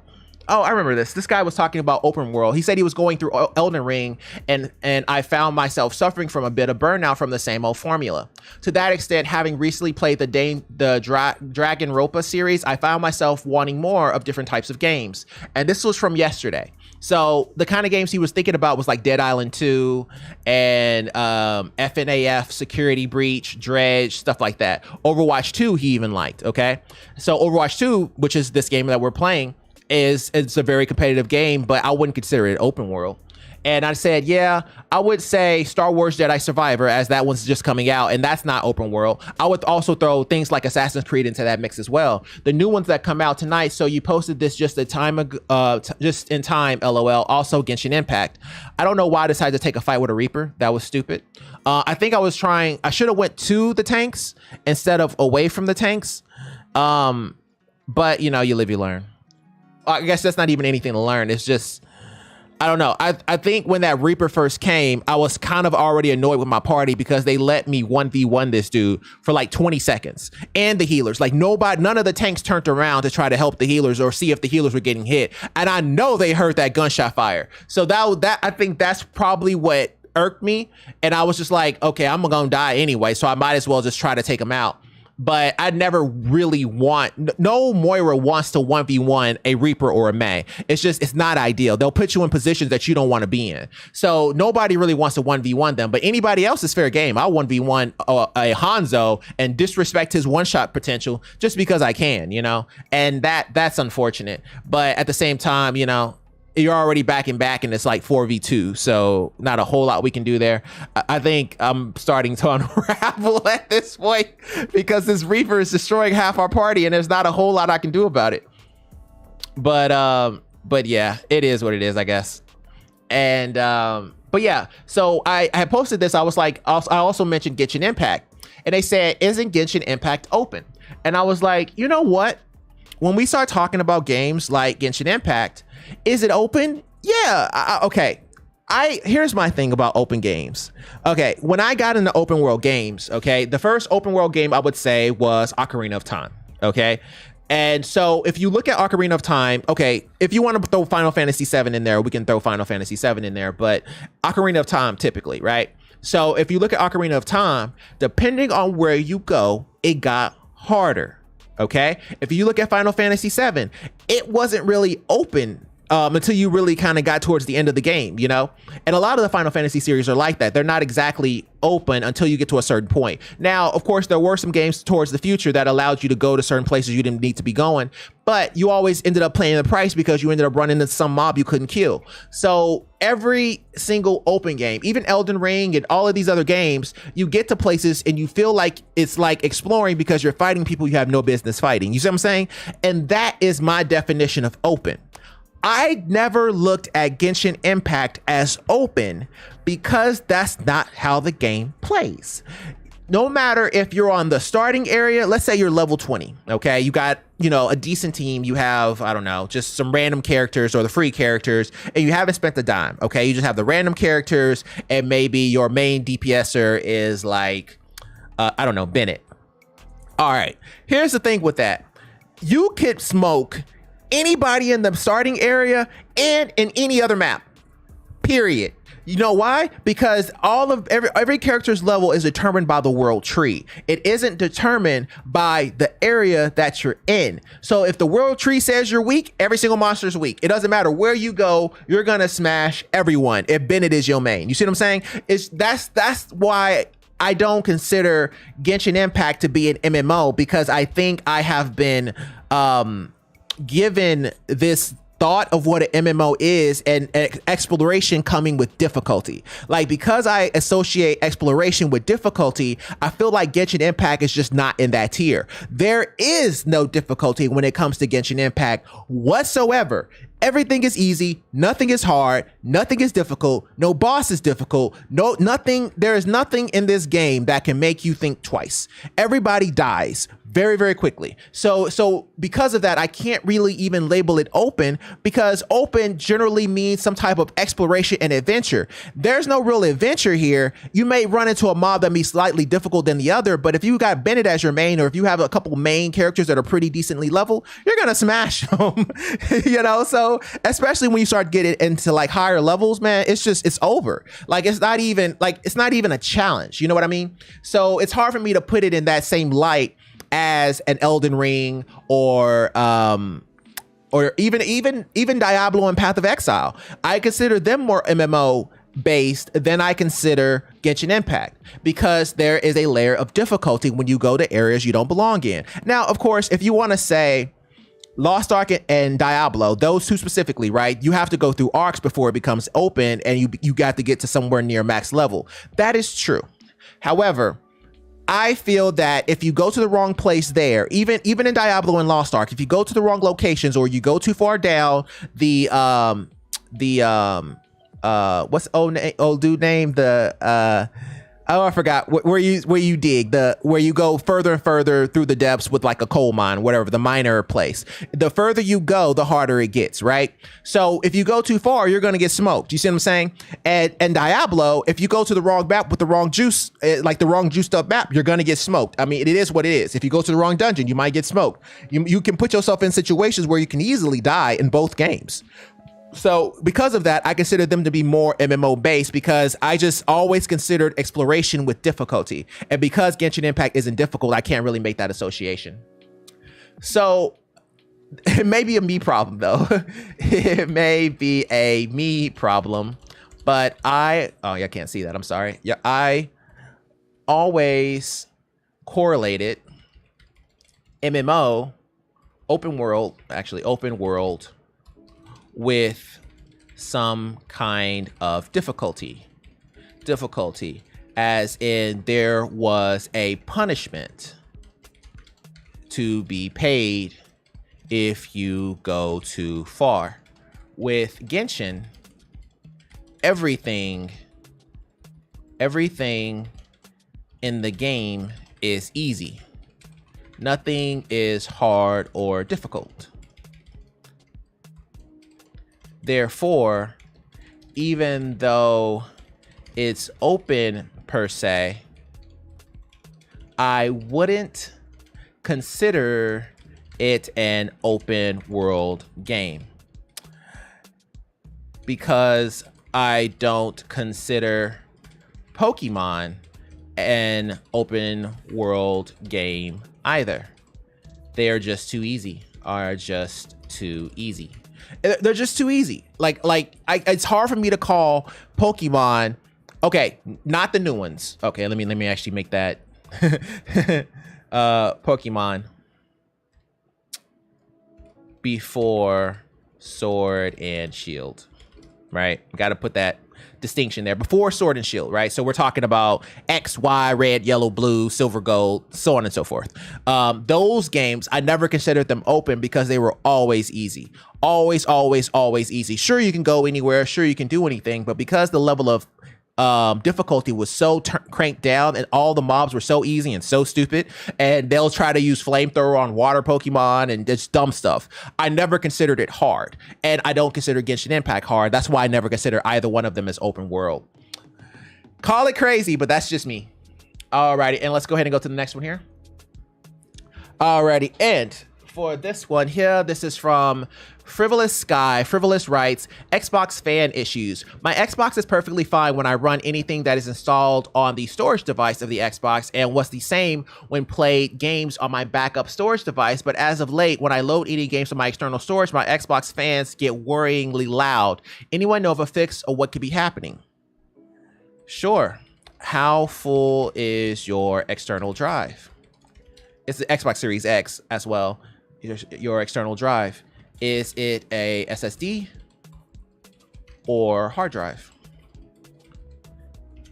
Oh, I remember this. This guy was talking about open world. He said he was going through Elden Ring and I found myself suffering from a bit of burnout from the same old formula. To that extent, having recently played the Dragonropa series, I found myself wanting more of different types of games. And this was from yesterday. So the kind of games he was thinking about was like Dead Island 2 and FNAF, Security Breach, Dredge, stuff like that. Overwatch 2 he even liked, okay? So Overwatch 2, which is this game that we're playing, it's a very competitive game, but I wouldn't consider it open world. And I said, yeah, I would say Star Wars Jedi Survivor, as that one's just coming out, and that's not open world. I would also throw things like Assassin's Creed into that mix as well. The new ones that come out tonight, so you posted this just in time, LOL. Also Genshin Impact. I don't know why I decided to take a fight with a Reaper. That was stupid. I think I should have went to the tanks instead of away from the tanks. But you know, you live, you learn. I guess that's not even anything to learn. It's just, I don't know. I think when that Reaper first came, I was kind of already annoyed with my party because they let me 1v1 this dude for like 20 seconds. And the healers, like none of the tanks turned around to try to help the healers or see if the healers were getting hit. And I know they heard that gunshot fire. So that I think that's probably what irked me. And I was just like, okay, I'm gonna die anyway, so I might as well just try to take him out. But I never really no Moira wants to 1v1 a Reaper or a Mei. It's not ideal. They'll put you in positions that you don't want to be in. So nobody really wants to 1v1 them, but anybody else is fair game. I'll 1v1 a Hanzo and disrespect his one-shot potential just because I can, and that's unfortunate. But at the same time, you're already back and it's like 4v2, so not a whole lot we can do there. I think I'm starting to unravel at this point because this Reaper is destroying half our party and there's not a whole lot I can do about it. But yeah, it is what it is, I guess. And but yeah, so I had posted this. I was like, I also mentioned Genshin Impact, and they said, isn't Genshin Impact open? And I was like, you know what? When we start talking about games like Genshin Impact, is it open? Yeah. Okay. Here's my thing about open games. Okay. When I got into open world games, okay, the first open world game I would say was Ocarina of Time. Okay. And so if you look at Ocarina of Time, okay, if you want to throw Final Fantasy VII in there, we can throw Final Fantasy VII in there, but Ocarina of Time typically, right? So if you look at Ocarina of Time, depending on where you go, it got harder. Okay, if you look at Final Fantasy VII, it wasn't really open until you really kind of got towards the end of the game, and a lot of the Final Fantasy series are like that. They're not exactly open until you get to a certain point. Now, of course, there were some games towards the future that allowed you to go to certain places you didn't need to be going, but you always ended up paying the price because you ended up running into some mob you couldn't kill. So every single open game, even Elden Ring and all of these other games, you get to places and you feel like it's like exploring because you're fighting people you have no business fighting. You see what I'm saying? And that is my definition of open. I never looked at Genshin Impact as open because that's not how the game plays. No matter if you're on the starting area, let's say you're level 20, okay? You got, a decent team. You have, I don't know, just some random characters or the free characters, and you haven't spent a dime, okay? You just have the random characters, and maybe your main DPSer is like, I don't know, Bennett. All right, here's the thing with that. You could smoke anybody in the starting area and in any other map, period. You know why? Because every character's level is determined by the world tree. It isn't determined by the area that you're in. So if the world tree says you're weak, every single monster is weak. It doesn't matter where you go, you're gonna smash everyone if Bennett is your main. You see what I'm saying? That's why I don't consider Genshin Impact to be an MMO, because I think I have been given this thought of what an MMO is, and exploration coming with difficulty. Like, because I associate exploration with difficulty, I feel like Genshin Impact is just not in that tier. There is no difficulty when it comes to Genshin Impact whatsoever. Everything is easy, nothing is hard, nothing is difficult, no boss is difficult, nothing. There is nothing in this game that can make you think twice. Everybody dies very, very quickly. So because of that, I can't really even label it open, because open generally means some type of exploration and adventure. There's no real adventure here. You may run into a mob that be slightly difficult than the other, but if you got Bennett as your main, or if you have a couple main characters that are pretty decently leveled, you're gonna smash them. So especially when you start getting into like higher levels, man, it's over. Like, it's not even a challenge. You know what I mean? So it's hard for me to put it in that same light as an Elden Ring or even Diablo and Path of Exile. I consider them more MMO based than I consider Genshin Impact, because there is a layer of difficulty when you go to areas you don't belong in. Now, of course, if you want to say Lost Ark and Diablo, those two specifically, right? You have to go through arcs before it becomes open, and you got to get to somewhere near max level. That is true. However, I feel that if you go to the wrong place there, even in Diablo and Lost Ark, if you go to the wrong locations, or you go too far down what's old dude name? Oh, I forgot where you dig where you go further and further through the depths with like a coal mine, whatever, the miner place. The further you go, the harder it gets, right? So if you go too far, you're gonna get smoked. You see what I'm saying? And Diablo, if you go to the wrong map with the wrong juice, like the wrong juiced up map, you're gonna get smoked. I mean, it is what it is. If you go to the wrong dungeon, you might get smoked. You can put yourself in situations where you can easily die in both games. So because of that, I consider them to be more MMO based because I just always considered exploration with difficulty. And because Genshin Impact isn't difficult, I can't really make that association. So it may be a me problem though. It may be a me problem, but I can't see that. I'm sorry. Yeah, I always correlated MMO, open world with some kind of difficulty, as in there was a punishment to be paid if you go too far. With Genshin, everything in the game is easy. Nothing is hard or difficult. Therefore, even though it's open per se, I wouldn't consider it an open world game because I don't consider Pokemon an open world game either. They are just too easy. They're just too easy. It's hard for me to call Pokemon. Okay, not the new ones. Okay, let me actually make that Pokemon before Sword and Shield, right? Got to put that distinction there before Sword and Shield, right? So we're talking about X, Y, red, yellow, blue, silver, gold, so on and so forth. Those games, I never considered them open because they were always easy. Always easy. Sure, you can go anywhere. Sure, you can do anything. But because the level of difficulty was so cranked down and all the mobs were so easy and so stupid, and they'll try to use flamethrower on water Pokemon and just dumb stuff, I never considered it hard. And I don't consider Genshin Impact hard. That's why I never consider either one of them as open world. Call it crazy, but that's just me. Alrighty, and let's go ahead and go to the next one here. Alrighty, and for this one here, this is from Frivolous Sky. Frivolous writes, Xbox fan issues. My Xbox is perfectly fine when I run anything that is installed on the storage device of the Xbox and was the same when played games on my backup storage device. But as of late, when I load any games from my external storage, my Xbox fans get worryingly loud. Anyone know of a fix or what could be happening? Sure. How full is your external drive? It's the Xbox Series X as well. Your external drive. Is it a SSD or hard drive?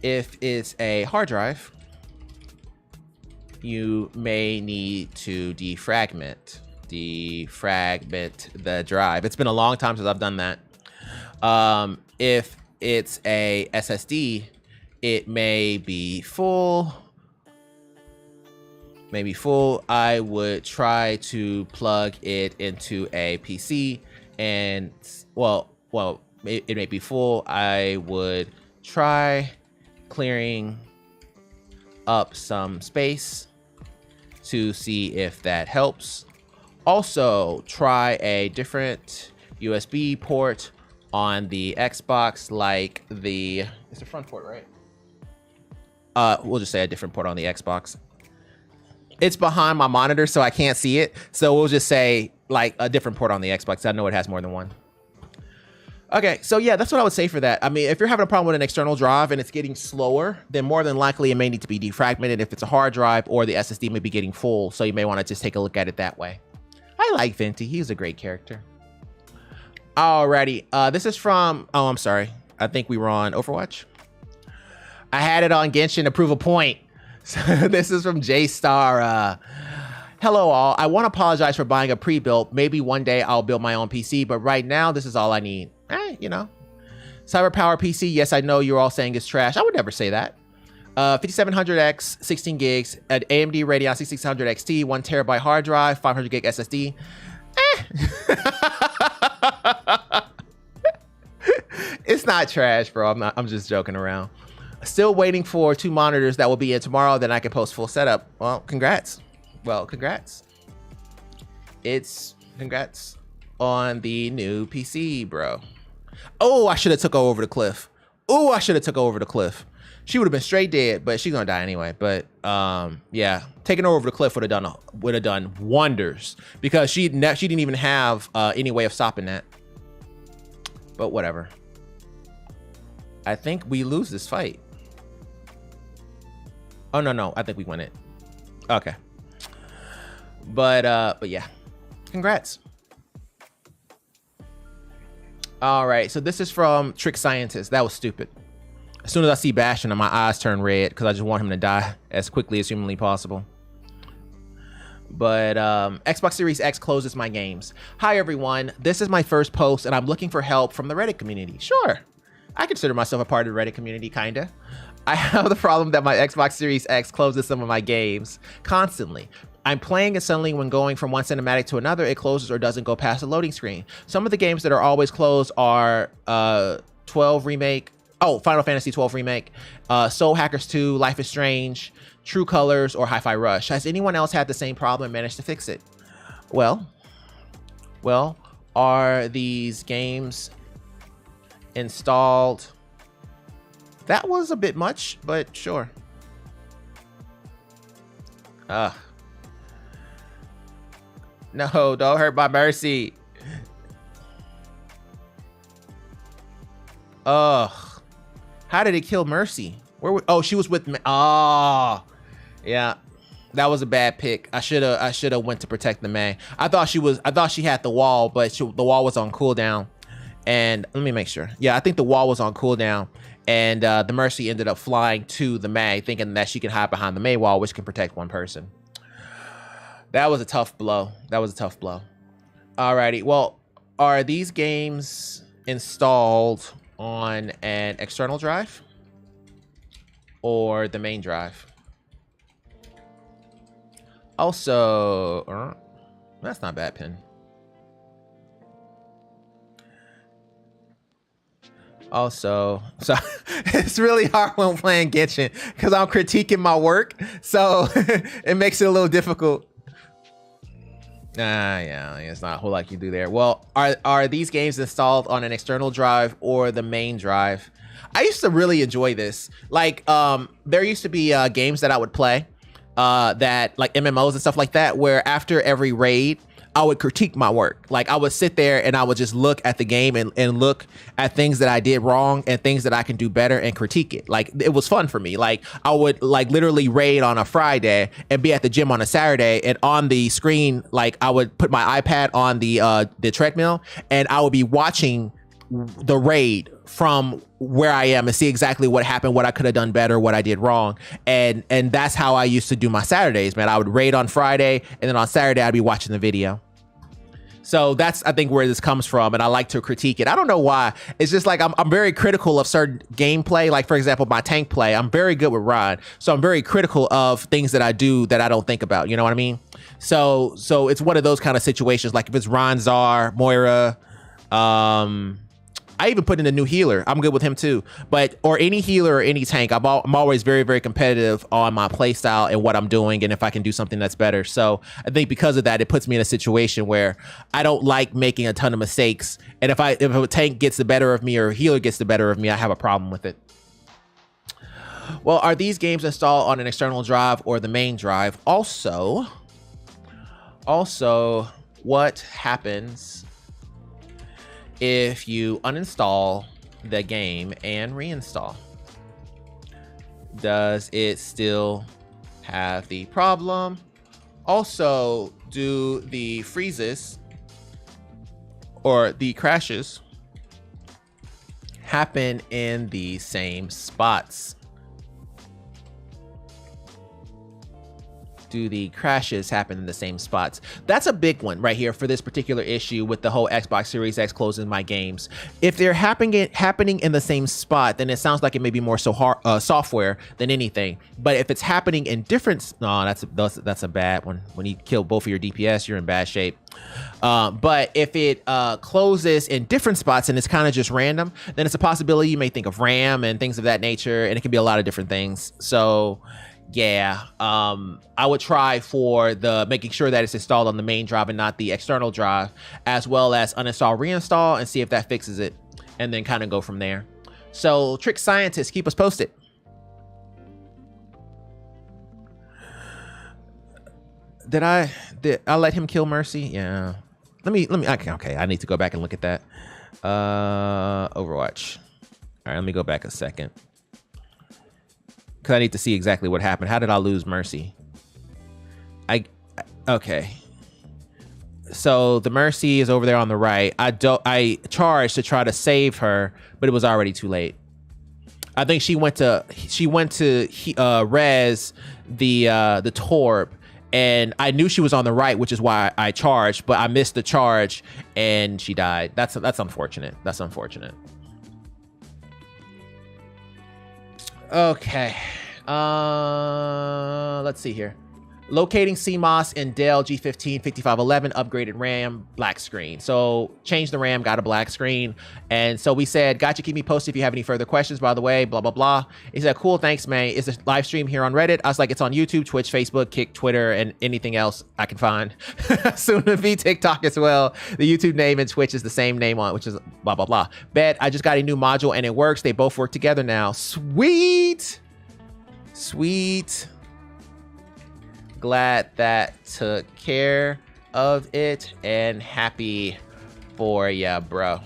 If it's a hard drive, you may need to defragment the drive. It's been a long time since I've done that. If it's a SSD, it may be full. I would try to plug it into a PC and, it may be full. I would try clearing up some space to see if that helps. Also, try a different USB port on the Xbox, like it's the front port, right? We'll just say a different port on the Xbox. It's behind my monitor, so I can't see it. So we'll just say like a different port on the Xbox. I know it has more than one. Okay, so yeah, that's what I would say for that. I mean, if you're having a problem with an external drive and it's getting slower, then more than likely it may need to be defragmented if it's a hard drive, or the SSD may be getting full. So you may want to just take a look at it that way. I like Venti. He's a great character. Alrighty, this is from, oh, I'm sorry. I think we were on Overwatch. I had it on Genshin to prove a point. So this is from J-Star. Hello all, I want to apologize for buying a pre-built. Maybe one day I'll build my own PC, but right now this is all I need. You know. Cyber Power PC, yes, I know you're all saying it's trash. I would never say that. 5700X, 16 gigs, an AMD Radeon 6600 XT, 1 terabyte hard drive, 500 gig SSD. It's not trash, bro. I'm just joking around. Still waiting for 2 monitors that will be in tomorrow. Then I can post full setup. Well, congrats. Congrats on the new PC, bro. Oh, I should have took her over the cliff. She would have been straight dead, but she's gonna die anyway. But yeah, taking her over the cliff would have done wonders, because she didn't even have any way of stopping that. But whatever. I think we lose this fight. Oh no, I think we win it. Okay. But yeah, congrats. All right, so this is from Trick Scientist. That was stupid. As soon as I see Bastion, my eyes turn red because I just want him to die as quickly as humanly possible. But Xbox Series X closes my games. Hi everyone, this is my first post and I'm looking for help from the Reddit community. Sure, I consider myself a part of the Reddit community, kinda. I have the problem that my Xbox Series X closes some of my games constantly. I'm playing and suddenly when going from one cinematic to another, it closes or doesn't go past the loading screen. Some of the games that are always closed are Final Fantasy 12 Remake, Soul Hackers 2, Life is Strange, True Colors, or Hi-Fi Rush. Has anyone else had the same problem and managed to fix it? Well, are these games installed? That was a bit much, but sure. No, don't hurt my Mercy. Ugh. How did it kill Mercy? Oh, she was with me. Oh, yeah. That was a bad pick. I should have went to protect the May. I thought she had the wall, but the wall was on cooldown. And let me make sure. Yeah, I think the wall was on cooldown. And the Mercy ended up flying to the May, thinking that she could hide behind the May wall, which can protect one person. That was a tough blow. Alrighty. Well, are these games installed on an external drive or the main drive? Also, that's not bad, Pin. Also, so it's really hard when playing Genshin because I'm critiquing my work, so it makes it a little difficult. Yeah, it's not a whole lot you can do there. Well, are these games installed on an external drive or the main drive? I used to really enjoy this. Like, there used to be games that I would play, that like MMOs and stuff like that, where after every raid, I would critique my work. Like I would sit there and I would just look at the game and look at things that I did wrong and things that I can do better and critique it. Like it was fun for me. Like I would like literally raid on a Friday and be at the gym on a Saturday, and on the screen, like I would put my iPad on the treadmill and I would be watching the raid from where I am and see exactly what happened, what I could have done better, what I did wrong. And that's how I used to do my Saturdays, man. I would raid on Friday and then on Saturday I'd be watching the video. So that's, I think, where this comes from, and I like to critique it. I don't know why. It's just like I'm very critical of certain gameplay. Like, for example, my tank play, I'm very good with Rod. So I'm very critical of things that I do that I don't think about. You know what I mean? So it's one of those kind of situations. Like if it's Ronzar, Moira, I even put in a new healer. I'm good with him too. Or any healer or any tank, I'm always very, very competitive on my play style and what I'm doing and if I can do something that's better. So I think because of that, it puts me in a situation where I don't like making a ton of mistakes. And if a tank gets the better of me or a healer gets the better of me, I have a problem with it. Well, are these games installed on an external drive or the main drive? Also, what happens if you uninstall the game and reinstall? Does it still have the problem? Also, do the freezes or the crashes happen in the same spots? do the crashes happen in the same spots? That's a big one right here for this particular issue with the whole Xbox Series X closing my games. If they're happening in the same spot, then it sounds like it may be more so software than anything. But if it's happening in different, no, that's a bad one. When you kill both of your DPS, you're in bad shape. But if it closes in different spots and it's kind of just random, then it's a possibility you may think of RAM and things of that nature, and it can be a lot of different things. So yeah, I would try for the making sure that it's installed on the main drive and not the external drive, as well as uninstall, reinstall, and see if that fixes it, and then kind of go from there. So Trick Scientist, keep us posted. Did I let him kill Mercy? Yeah. Let me. Okay, I need to go back and look at that. Overwatch. All right, let me go back a second. Cause I need to see exactly what happened. How did I lose Mercy? Okay. So the Mercy is over there on the right. I charged to try to save her, but it was already too late. I think she went to res the Torb, and I knew she was on the right, which is why I charged, but I missed the charge and she died. That's unfortunate. That's unfortunate. Okay. Let's see here. Locating CMOS in Dell G15 5511 upgraded RAM, black screen. So changed the RAM, got a black screen. And so we said, gotcha, keep me posted if you have any further questions, by the way, blah, blah, blah. He said, cool, thanks, man. Is the live stream here on Reddit? I was like, it's on YouTube, Twitch, Facebook, Kick, Twitter, and anything else I can find. Soon to be TikTok as well. The YouTube name and Twitch is the same name on, which is blah, blah, blah. Bet I just got a new module and it works. They both work together now. Sweet. Sweet. Glad that took care of it and happy for ya, bro.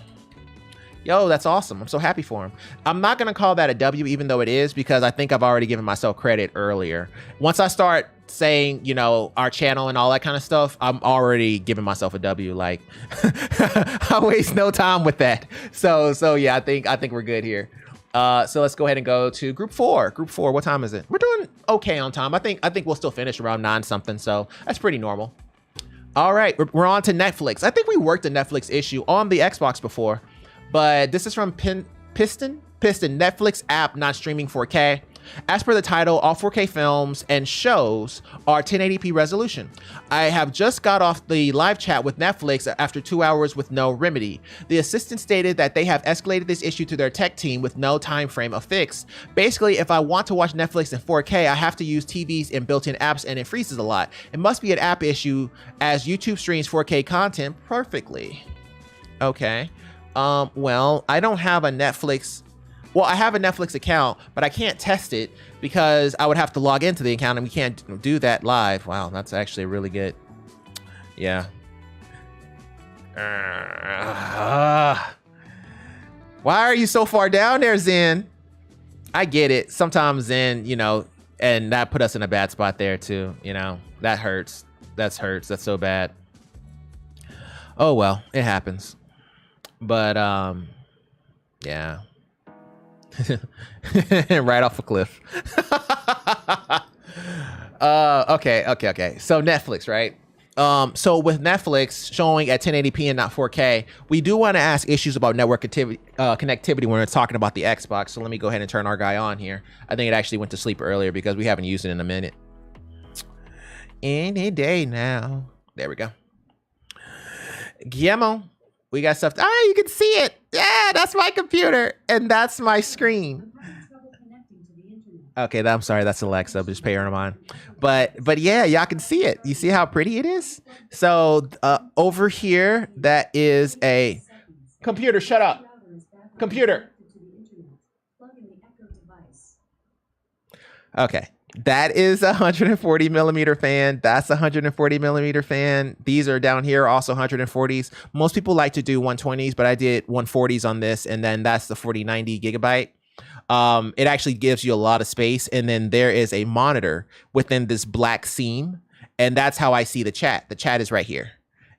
Yo, that's awesome. I'm so happy for him. I'm not gonna call that a W, even though it is, because I think I've already given myself credit earlier. Once I start saying, you know, our channel and all that kind of stuff, I'm already giving myself a W. Like, I waste no time with that. So yeah, I think we're good here. So let's go ahead and go to group 4. Group 4, what time is it? We're doing okay on time. I think we'll still finish around 9 something, so that's pretty normal. All right, we're on to Netflix. I think we worked a Netflix issue on the Xbox before, but this is from Piston. Netflix app not streaming 4K. As per the title, all 4K films and shows are 1080p resolution. I have just got off the live chat with Netflix after 2 hours with no remedy. The assistant stated that they have escalated this issue to their tech team with no time frame of fix. Basically, if I want to watch Netflix in 4K, I have to use TVs and built-in apps, and it freezes a lot. It must be an app issue, as YouTube streams 4K content perfectly. Okay. Well, I don't have a Netflix. Well, I have a Netflix account, but I can't test it because I would have to log into the account, and we can't do that live. Wow, that's actually really good. Yeah. Why are you so far down there, Zen? I get it. Sometimes Zen, you know, and that put us in a bad spot there too. You know, that hurts. That hurts. That's so bad. Oh, well, it happens. But, yeah. Right off a cliff. Okay. So Netflix, right? So with Netflix showing at 1080p and not 4K, we do want to ask issues about network connectivity when we're talking about the Xbox. So let me go ahead and turn our guy on here. I think it actually went to sleep earlier because we haven't used it in a minute. Any day now. There we go. Guillermo. We got stuff. You can see it. Yeah, that's my computer. And that's my screen. Okay, I'm sorry. That's Alexa. Just pay her no mind. But yeah, y'all can see it. You see how pretty it is? So over here, that is a computer. Shut up. Computer. Okay. That is a 140 millimeter fan. That's a 140 millimeter fan. These are down here, also 140s. Most people like to do 120s, but I did 140s on this. And then that's the 4090 gigabyte. It actually gives you a lot of space. And then there is a monitor within this black seam. And that's how I see the chat. The chat is right here.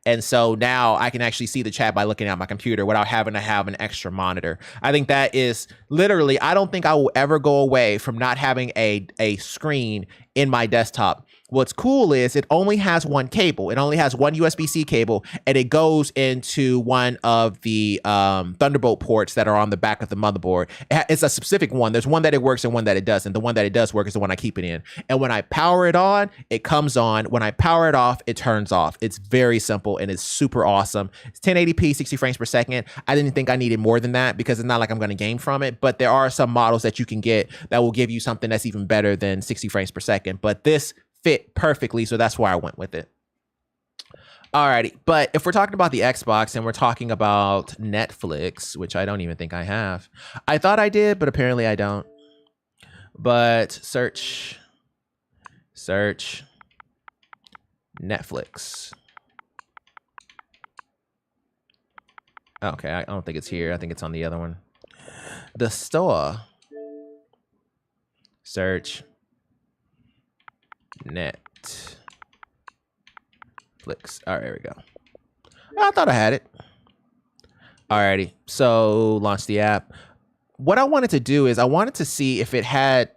And so now I can actually see the chat by looking at my computer without having to have an extra monitor. I think that is literally, I don't think I will ever go away from not having a screen in my desktop. What's cool is it only has one cable. It only has one USB-C cable, and it goes into one of the Thunderbolt ports that are on the back of the motherboard. It's a specific one. There's one that it works and one that it doesn't. The one that it does work is the one I keep it in. And when I power it on, it comes on. When I power it off, it turns off. It's very simple and it's super awesome. It's 1080p, 60 frames per second. I didn't think I needed more than that because it's not like I'm going to game from it, but there are some models that you can get that will give you something that's even better than 60 frames per second. But this fit perfectly, so that's why I went with it. Alrighty, but if we're talking about the Xbox and we're talking about Netflix, which I don't even think I have. I thought I did, but apparently I don't. But search Netflix. Okay, I don't think it's here. I think it's on the other one. The store. Search Netflix. All right, there we go. I thought I had it. Alrighty, so launch the app. What I wanted to do is I wanted to see if it had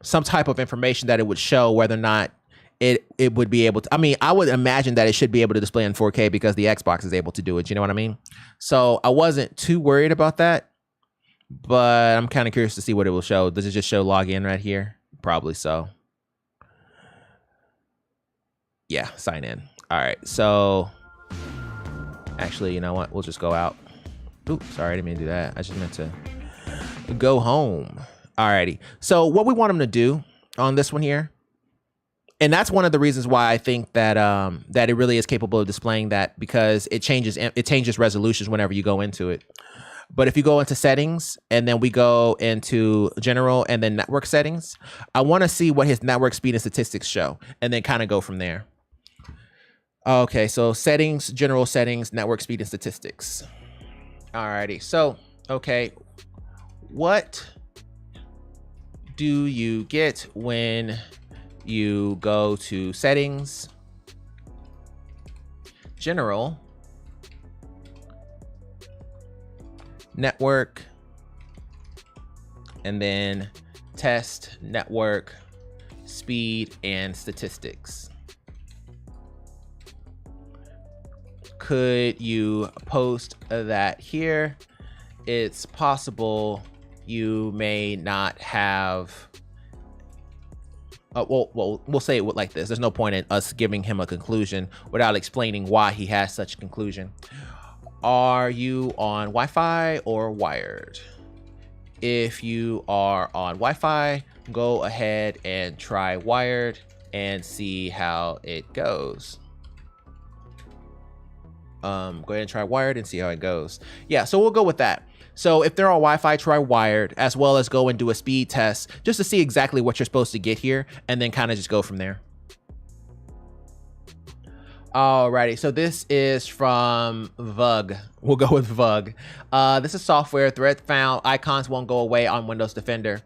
some type of information that it would show whether or not it would be able to. I mean, I would imagine that it should be able to display in 4K because the Xbox is able to do it. You know what I mean? So I wasn't too worried about that, but I'm kind of curious to see what it will show. Does it just show login right here? Probably so. Yeah, sign in. All right, so actually, you know what? We'll just go out. Oops, sorry, I didn't mean to do that. I just meant to go home. Alrighty, so what we want them to do on this one here, and that's one of the reasons why I think that that it really is capable of displaying that, because it changes resolutions whenever you go into it. But if you go into settings and then we go into general and then network settings, I want to see what his network speed and statistics show and then kind of go from there. Okay, so settings, general settings, network speed and statistics. Alrighty, so, okay, what do you get when you go to settings, general, network, and then test network speed and statistics? Could you post that here? It's possible you may not have. Well, we'll say it like this. There's no point in us giving him a conclusion without explaining why he has such a conclusion. Are you on Wi-Fi or wired? If you are on Wi-Fi, go ahead and try wired and see how it goes. Go ahead and try wired and see how it goes. Yeah, so we'll go with that. So if they're on Wi-Fi, try wired, as well as go and do a speed test just to see exactly what you're supposed to get here, and then kind of just go from there. Alrighty, so this is from VUG. We'll go with VUG. This is software. Thread found icons won't go away on Windows Defender.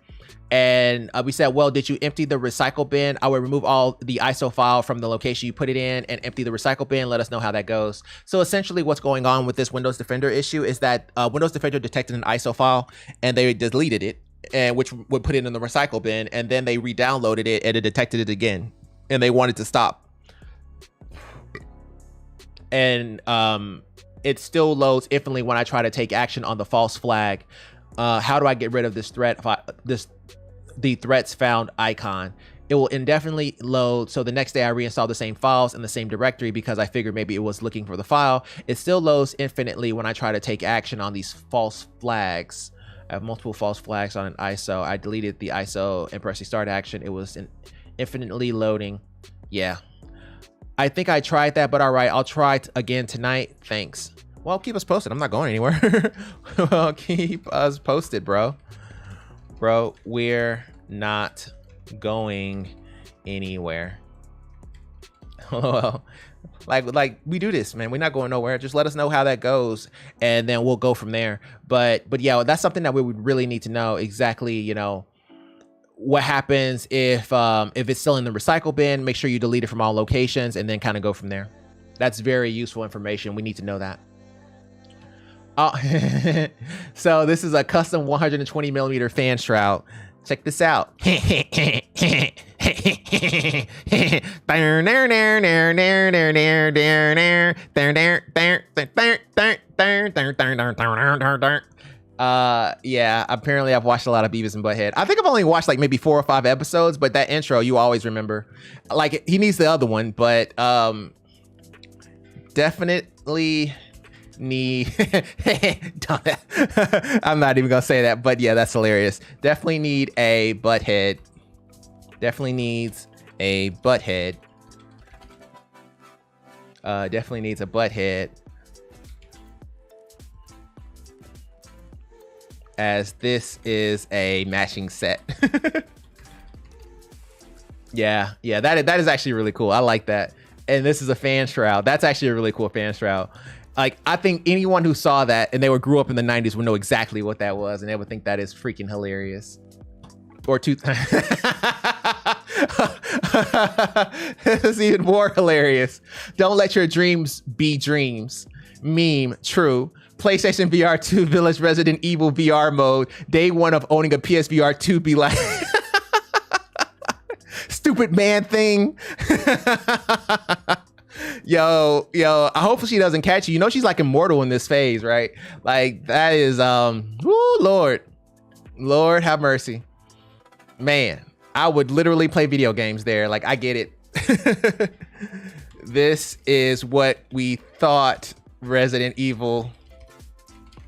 And we said, well, did you empty the recycle bin? I would remove all the ISO file from the location you put it in and empty the recycle bin. Let us know how that goes. So essentially what's going on with this Windows Defender issue is that Windows Defender detected an ISO file and they deleted it, and which would put it in the recycle bin, and then they re-downloaded it and it detected it again and they wanted to stop. And it still loads infinitely when I try to take action on the false flag. How do I get rid of this threat? The threats found icon. It will indefinitely load. So the next day I reinstall the same files in the same directory because I figured maybe it was looking for the file. It still loads infinitely when I try to take action on these false flags. I have multiple false flags on an ISO. I deleted the ISO and pressed restart action. It was infinitely loading. Yeah. I think I tried that, but all right, I'll try it again tonight. Thanks. Well, keep us posted. I'm not going anywhere. Well, keep us posted, bro. Bro, we're not going anywhere. Well, like we do this, man. We're not going nowhere. Just let us know how that goes, and then we'll go from there. But yeah, that's something that we would really need to know exactly. You know, what happens if it's still in the recycle bin. Make sure you delete it from all locations, and then kind of go from there. That's very useful information. We need to know that. Oh, so this is a custom 120 millimeter fan shroud. Check this out. Yeah, apparently I've watched a lot of Beavis and Butthead. I think I've only watched like maybe 4 or 5 episodes, but that intro you always remember. Like, he needs the other one, but definitely need I'm not even gonna say that, but yeah, that's hilarious. Definitely need a butthead. Definitely needs a butthead. Definitely needs a butthead, as this is a matching set. yeah, that is actually really cool. I like that. And this is a fan shroud. That's actually a really cool fan shroud. Like, I think anyone who saw that and they grew up in the 90s would know exactly what that was, and they would think that is freaking hilarious. Or two. This is even more hilarious. Don't let your dreams be dreams. Meme, true. PlayStation VR 2 Village Resident Evil VR mode. Day 1 of owning a PSVR 2 be like... Stupid man thing. Yo, I hope she doesn't catch you. You know she's like immortal in this phase, right? Like, that is, woo, Lord have mercy. Man, I would literally play video games there. Like, I get it. This is what we thought Resident Evil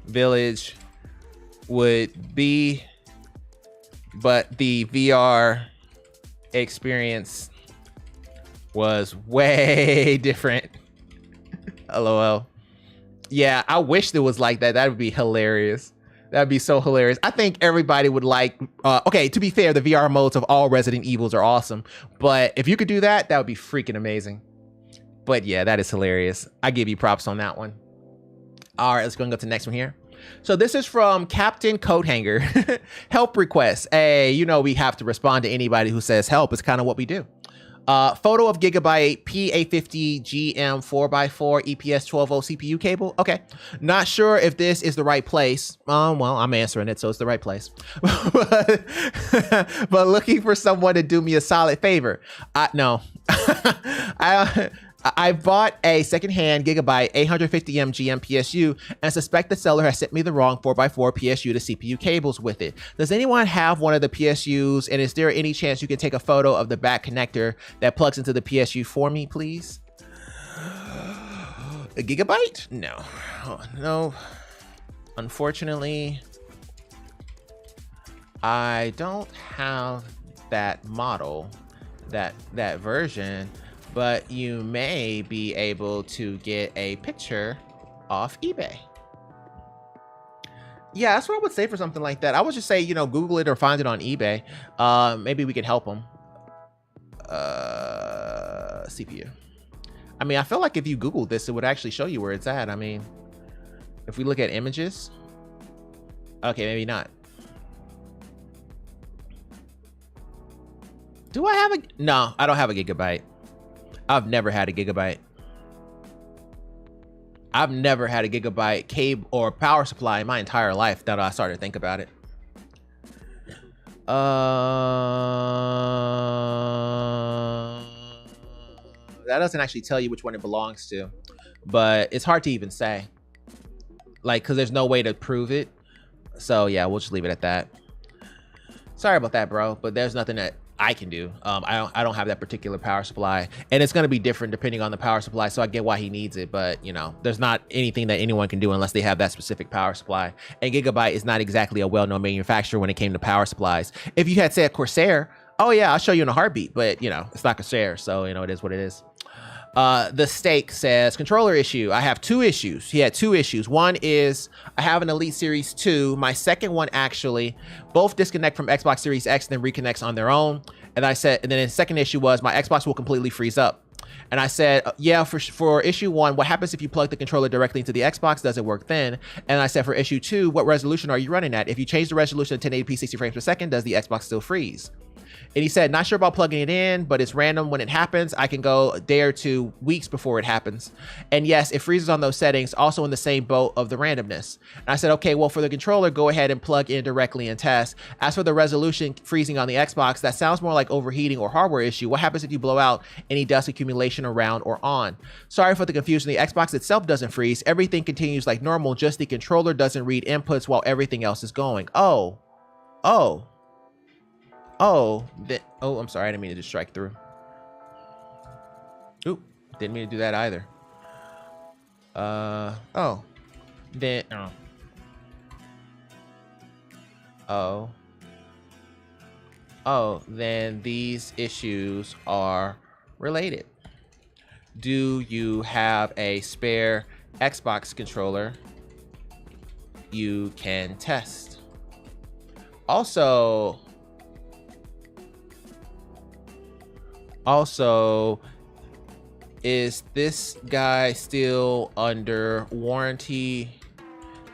Village would be, but the VR experience was way different. LOL. Yeah, I wish it was like that. That would be hilarious. That'd be so hilarious. I think everybody would like, okay, to be fair, the VR modes of all Resident Evils are awesome, but if you could do that, that would be freaking amazing. But yeah, that is hilarious. I give you props on that one. All right, let's go and go to the next one here. So this is from Captain Coathanger. Help request. Hey, you know we have to respond to anybody who says help. It's kind of what we do. Photo of Gigabyte PA50 GM 4x4 EPS 12 volt CPU cable. Okay, not sure if this is the right place. Well, I'm answering it, so it's the right place. but looking for someone to do me a solid favor. No, I bought a secondhand Gigabyte 850M GM PSU and suspect the seller has sent me the wrong 4x4 PSU to CPU cables with it. Does anyone have one of the PSUs, and is there any chance you can take a photo of the back connector that plugs into the PSU for me, please? A Gigabyte? No. Oh, no. Unfortunately, I don't have that model, that version. But you may be able to get a picture off eBay. Yeah, that's what I would say for something like that. I would just say, you know, Google it or find it on eBay. Maybe we can help them. CPU. I mean, I feel like if you Google this, it would actually show you where it's at. I mean, if we look at images. Okay, maybe not. Do I have a... No, I don't have a Gigabyte. I've never had a Gigabyte. I've never had a Gigabyte cable or power supply in my entire life that I started to think about it. That doesn't actually tell you which one it belongs to, but it's hard to even say. Like, because there's no way to prove it. So yeah, we'll just leave it at that. Sorry about that, bro, but there's nothing that I can do. I don't have that particular power supply, and it's going to be different depending on the power supply, so I get why he needs it, but you know, there's not anything that anyone can do unless they have that specific power supply. And Gigabyte is not exactly a well-known manufacturer when it came to power supplies. If you had said Corsair, oh yeah, I'll show you in a heartbeat, but you know, it's not Corsair, so you know, it is what it is. The Steak says, controller issue. I have 2 issues. He had 2 issues. One is I have an Elite Series 2. My second one, actually, both disconnect from Xbox Series X and then reconnects on their own. And I said, and then the second issue was my Xbox will completely freeze up. And I said, yeah, for issue 1, what happens if you plug the controller directly into the Xbox? Does it work then? And I said, for issue 2, what resolution are you running at? If you change the resolution to 1080p 60 frames per second, does the Xbox still freeze? And he said, not sure about plugging it in, but it's random when it happens. I can go a day or 2 weeks before it happens. And yes, it freezes on those settings, also in the same boat of the randomness. And I said, okay, well, for the controller, go ahead and plug in directly and test. As for the resolution freezing on the Xbox, that sounds more like overheating or hardware issue. What happens if you blow out any dust accumulation around or on? Sorry for the confusion. The Xbox itself doesn't freeze. Everything continues like normal. Just the controller doesn't read inputs while everything else is going. Oh, I'm sorry. I didn't mean to just strike through. Oop, didn't mean to do that either. Then these issues are related. Do you have a spare Xbox controller you can test? Also, is this guy still under warranty,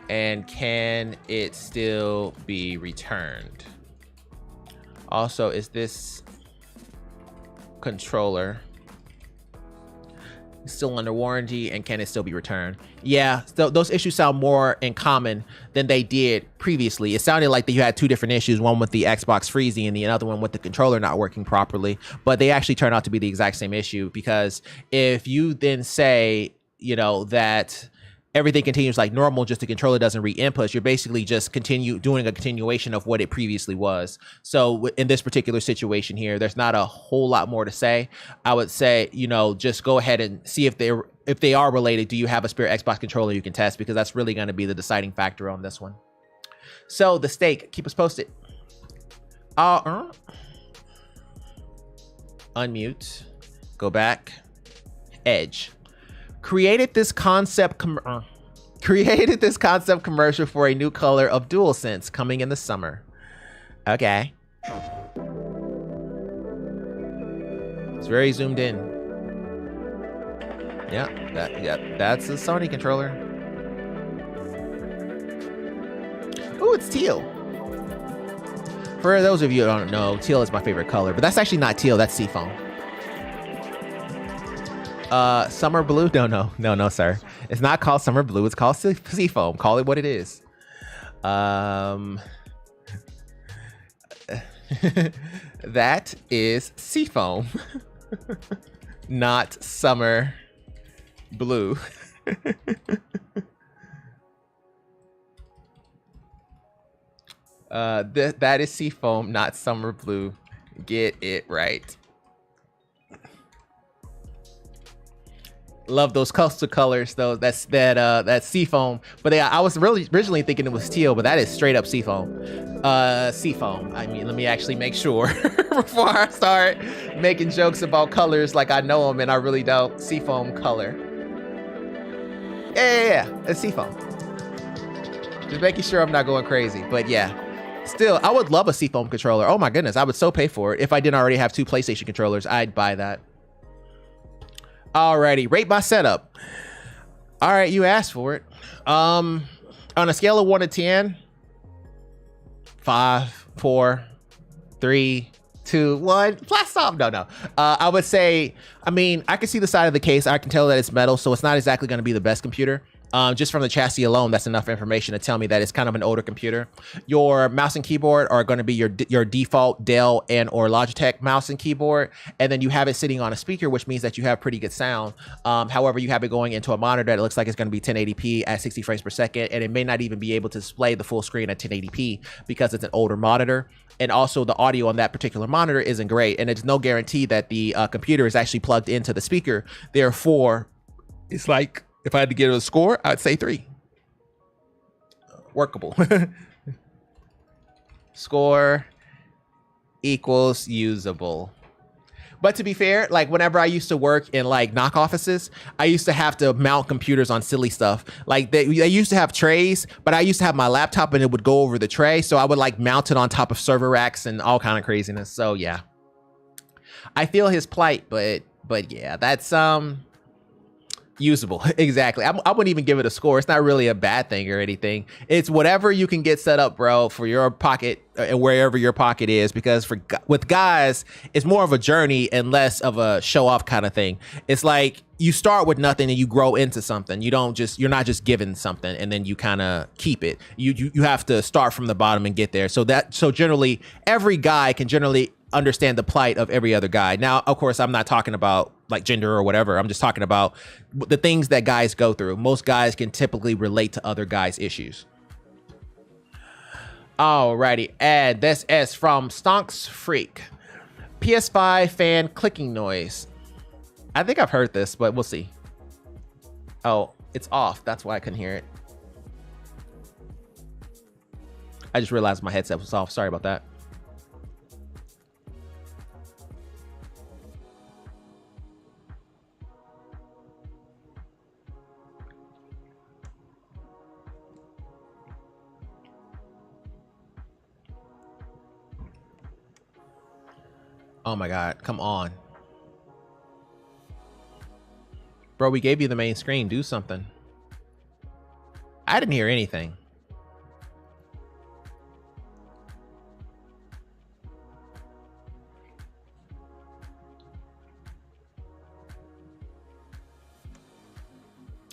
and can it still be returned? Also, is this controller still under warranty, and can it still be returned? Yeah, so those issues sound more in common than they did previously. It sounded like that you had 2 different issues, one with the Xbox freezing and the other one with the controller not working properly, but they actually turn out to be the exact same issue, because if you then say, you know, that everything continues like normal, just the controller doesn't read inputs, you're basically just doing a continuation of what it previously was. So in this particular situation here, there's not a whole lot more to say. I would say, you know, just go ahead and see if they are related. Do you have a spare Xbox controller you can test? Because that's really going to be the deciding factor on this one. So the stake, keep us posted. Unmute, go back. Edge created this concept commercial for a new color of DualSense coming in the summer. Okay. It's very zoomed in. Yeah, that's a Sony controller. Ooh, it's teal. For those of you who don't know, teal is my favorite color, but that's actually not teal, that's seafoam. Summer blue? No, sir. It's not called summer blue. It's called seafoam. Call it what it is. That is seafoam, not summer blue. That is seafoam, not summer blue. Get it right. Love those coastal colors though. That's seafoam. But I was really originally thinking it was teal, but that is straight up seafoam. Seafoam. I mean, let me actually make sure before I start making jokes about colors like I know them and I really don't. Seafoam color. Yeah. It's seafoam. Just making sure I'm not going crazy. But yeah. Still, I would love a seafoam controller. Oh my goodness, I would so pay for it. If I didn't already have 2 PlayStation controllers, I'd buy that. Alrighty, rate my setup. All right, you asked for it. On a scale of 1 to 10, 5, 4, 3, 2, 1. Blast off. No. I would say, I mean, I can see the side of the case. I can tell that it's metal, so it's not exactly going to be the best computer. Just from the chassis alone, that's enough information to tell me that it's kind of an older computer. Your mouse and keyboard are going to be your default Dell and or Logitech mouse and keyboard, and then you have it sitting on a speaker, which means that you have pretty good sound. However, you have it going into a monitor that looks like it's going to be 1080p at 60 frames per second, and it may not even be able to display the full screen at 1080p because it's an older monitor. And also the audio on that particular monitor isn't great, and it's no guarantee that the computer is actually plugged into the speaker. Therefore, it's like, if I had to give it a score, I'd say 3. Workable. Score equals usable. But to be fair, like whenever I used to work in like knock offices, I used to have to mount computers on silly stuff. Like they used to have trays, but I used to have my laptop and it would go over the tray. So I would like mount it on top of server racks and all kind of craziness. So yeah, I feel his plight, but yeah, that's Usable. Exactly. I wouldn't even give it a score. It's not really a bad thing or anything. It's whatever you can get set up, bro, for your pocket and wherever your pocket is, because with guys, it's more of a journey and less of a show off kind of thing. It's like you start with nothing and you grow into something. You're not just given something and then you kind of keep it. You have to start from the bottom and get there. So generally every guy can generally understand the plight of every other guy. Now, of course, I'm not talking about like gender or whatever. I'm just talking about the things that guys go through. Most guys can typically relate to other guys' issues. Alrighty, and this is from Stonks Freak. PS5 fan clicking noise. I think I've heard this, but we'll see. Oh, it's off. That's why I couldn't hear it. I just realized my headset was off. Sorry about that. Oh my God, come on. Bro, we gave you the main screen. Do something. I didn't hear anything.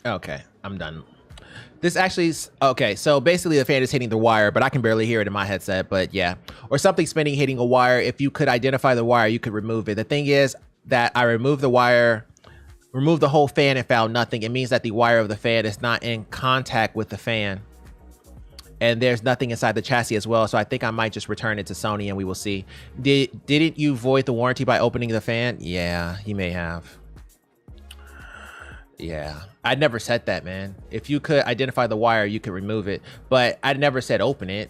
Okay, I'm done. This actually is, okay, so basically the fan is hitting the wire, but I can barely hear it in my headset, but yeah. Or something spinning, hitting a wire. If you could identify the wire, you could remove it. The thing is that I removed the wire, removed the whole fan and found nothing. It means that the wire of the fan is not in contact with the fan. And there's nothing inside the chassis as well, so I think I might just return it to Sony and we will see. Didn't you void the warranty by opening the fan? Yeah, he may have. Yeah, I never said that, man. If you could identify the wire, you could remove it, but I never said open it.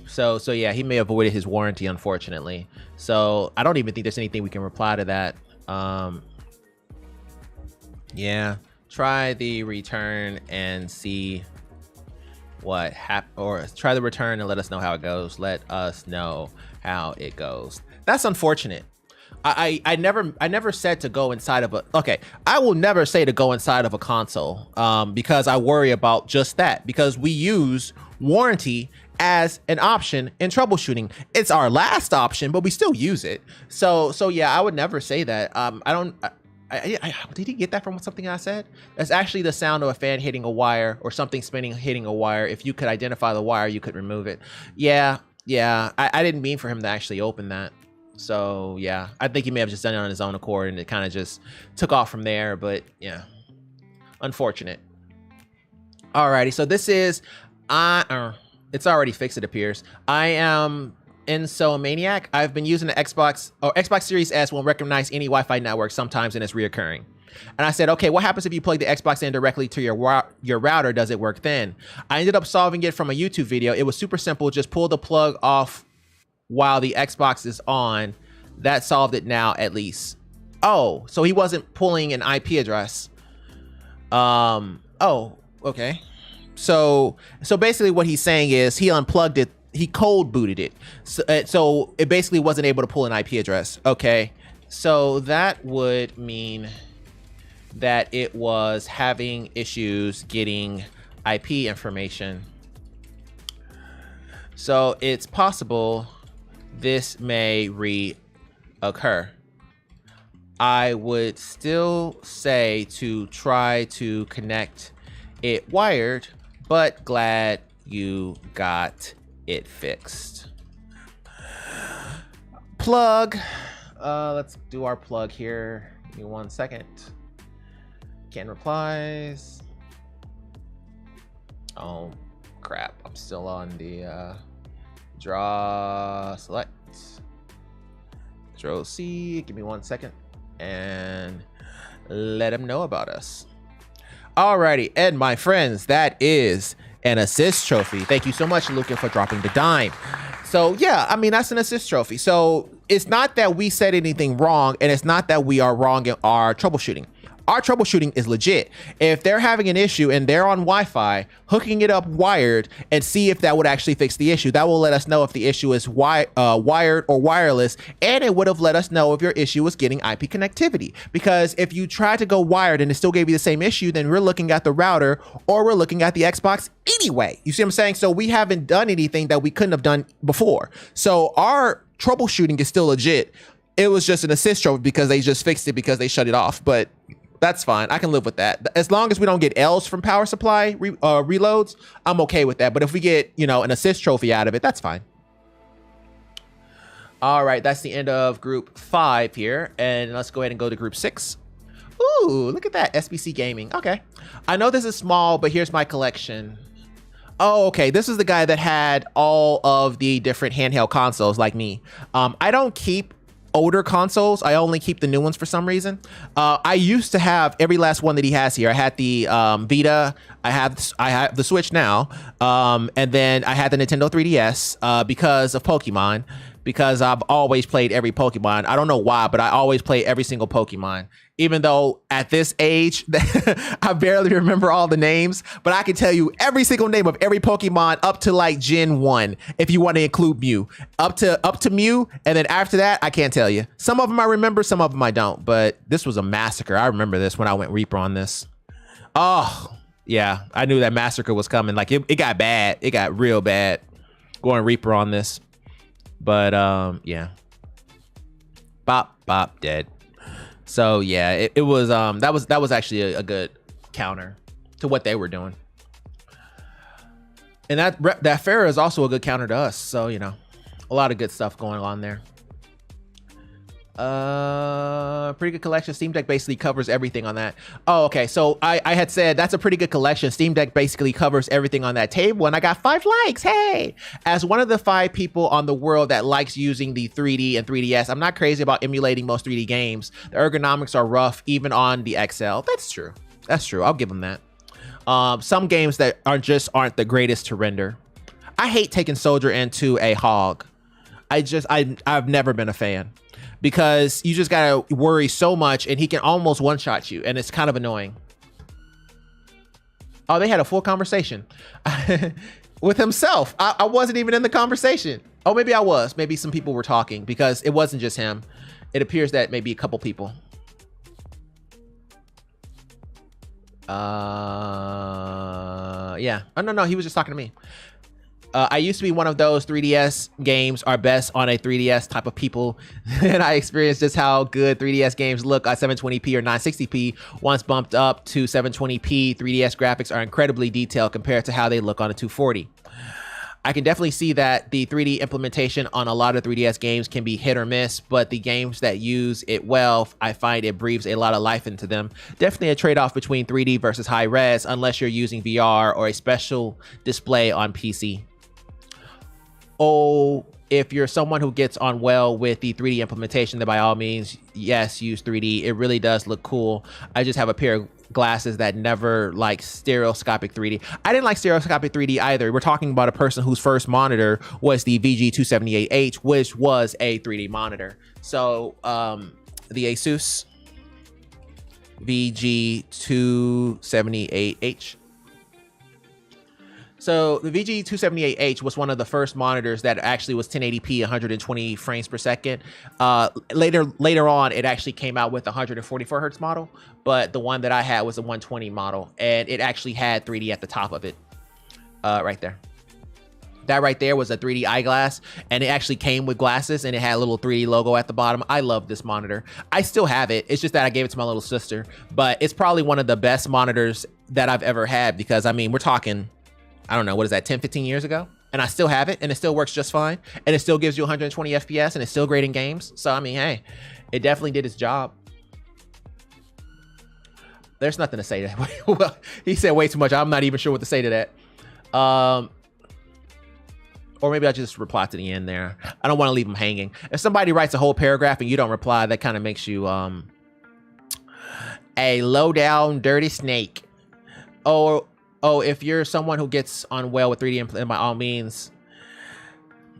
So yeah, he may have avoided his warranty, unfortunately. So I don't even think there's anything we can reply to that. Yeah, try the return and see what happened, or try the return and let us know how it goes. Let us know how it goes. That's unfortunate. I never said to go inside of a, okay, I will never say to go inside of a console because I worry about just that, because we use warranty as an option in troubleshooting. It's our last option, but we still use it. So yeah, I would never say that. Did he get that from something I said? That's actually the sound of a fan hitting a wire or something spinning, hitting a wire. If you could identify the wire, you could remove it. Yeah, I didn't mean for him to actually open that. So yeah, I think he may have just done it on his own accord and it kind of just took off from there, but yeah, unfortunate. Alrighty, so this is, it's already fixed, it appears. I am Insomaniac. I've been using the Xbox Series S won't recognize any Wi-Fi network sometimes and it's reoccurring. And I said, okay, what happens if you plug the Xbox in directly to your router? Does it work then? I ended up solving it from a YouTube video. It was super simple. Just pull the plug off while the Xbox is on. That solved it now, at least. Oh, so he wasn't pulling an IP address. Oh, okay. So basically what he's saying is he unplugged it, he cold booted it. So it basically wasn't able to pull an IP address. Okay. So that would mean that it was having issues getting IP information. So it's possible this may reoccur. I would still say to try to connect it wired, but glad you got it fixed. Plug. Let's do our plug here. Give me 1 second. Can replies. Oh crap, I'm still on the draw select. Control C, give me 1 second and let him know about us. Alrighty, and my friends, that is an assist trophy. Thank you so much, Luca, for dropping the dime. So yeah, I mean, that's an assist trophy. So it's not that we said anything wrong, and it's not that we are wrong in our troubleshooting. our troubleshooting is legit. If they're having an issue and they're on Wi-Fi, hooking it up wired and see if that would actually fix the issue. That will let us know if the issue is wired or wireless, and it would have let us know if your issue was getting IP connectivity. Because if you try to go wired and it still gave you the same issue, then we're looking at the router or we're looking at the Xbox anyway. You see what I'm saying? So we haven't done anything that we couldn't have done before. So our troubleshooting is still legit. It was just an assist trophy because they just fixed it because they shut it off. But that's fine. I can live with that. As long as we don't get L's from power supply reloads, I'm okay with that. But if we get, you know, an assist trophy out of it, that's fine. All right, that's the end of group 5 here. And let's go ahead and go to group 6. Ooh, look at that, SBC Gaming. Okay. I know this is small, but here's my collection. Oh, okay. This is the guy that had all of the different handheld consoles like me. I don't keep older consoles. I only keep the new ones for some reason. I used to have every last one that he has here. I had the Vita. I have the Switch now. And then I had the Nintendo 3DS because of Pokemon. Because I've always played every Pokemon. I don't know why, but I always play every single Pokemon. Even though at this age, I barely remember all the names, but I can tell you every single name of every Pokemon up to like Gen 1, if you want to include Mew. Up to Mew, and then after that, I can't tell you. Some of them I remember, some of them I don't, but this was a massacre. I remember this when I went Reaper on this. Oh, yeah, I knew that massacre was coming. Like, it got bad. It got real bad going Reaper on this. But yeah, bop dead. So yeah, it was that was actually a good counter to what they were doing, and that Farah is also a good counter to us. So, you know, a lot of good stuff going on there. Pretty good collection. Steam Deck basically covers everything on that. Oh, okay. So I had said that's a pretty good collection. Steam Deck basically covers everything on that table, and I got 5 likes. Hey, as one of the 5 people on the world that likes using the 3D and 3DS, I'm not crazy about emulating most 3D games. The ergonomics are rough, even on the XL. That's true. That's true. I'll give them that. Some games that aren't the greatest to render. I hate taking Soldier into a hog. I've never been a fan. Because you just gotta worry so much, and he can almost one-shot you, and it's kind of annoying. Oh, they had a full conversation with himself. I wasn't even in the conversation. Oh, maybe I was. Maybe some people were talking, because it wasn't just him. It appears that maybe a couple people. Yeah. Oh, no, he was just talking to me. I used to be one of those 3DS games are best on a 3DS type of people, and I experienced just how good 3DS games look at 720p or 960p. Once bumped up to 720p, 3DS graphics are incredibly detailed compared to how they look on a 240. I can definitely see that the 3D implementation on a lot of 3DS games can be hit or miss, but the games that use it well, I find it breathes a lot of life into them. Definitely a trade-off between 3D versus high res, unless you're using VR or a special display on PC. Oh, if you're someone who gets on well with the 3D implementation, then by all means, yes, use 3D. It really does look cool. I just have a pair of glasses that never like stereoscopic 3D. I didn't like stereoscopic 3D either. We're talking about a person whose first monitor was the VG278H, which was a 3D monitor. So the Asus VG278H. So the VG278H was one of the first monitors that actually was 1080p, 120 frames per second. Later on, it actually came out with a 144 hertz model, but the one that I had was a 120 model, and it actually had 3D at the top of it, right there. That right there was a 3D eyeglass, and it actually came with glasses, and it had a little 3D logo at the bottom. I love this monitor. I still have it. It's just that I gave it to my little sister, but it's probably one of the best monitors that I've ever had, because I mean, we're talking, I don't know, what is that, 10, 15 years ago? And I still have it, and it still works just fine. And it still gives you 120 FPS, and it's still great in games. So, I mean, hey, it definitely did its job. There's nothing to say to that. Well, he said way too much. I'm not even sure what to say to that. Or maybe I'll just reply to the end there. I don't want to leave him hanging. If somebody writes a whole paragraph and you don't reply, that kind of makes you a low-down, dirty snake. Oh, if you're someone who gets on well with 3D, by all means.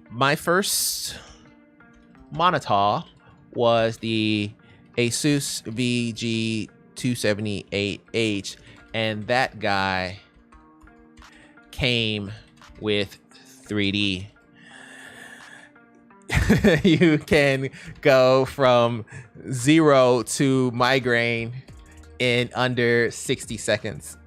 My first monitor was the Asus 278H, and that guy came with 3D. You can go from 0 to migraine in under 60 seconds.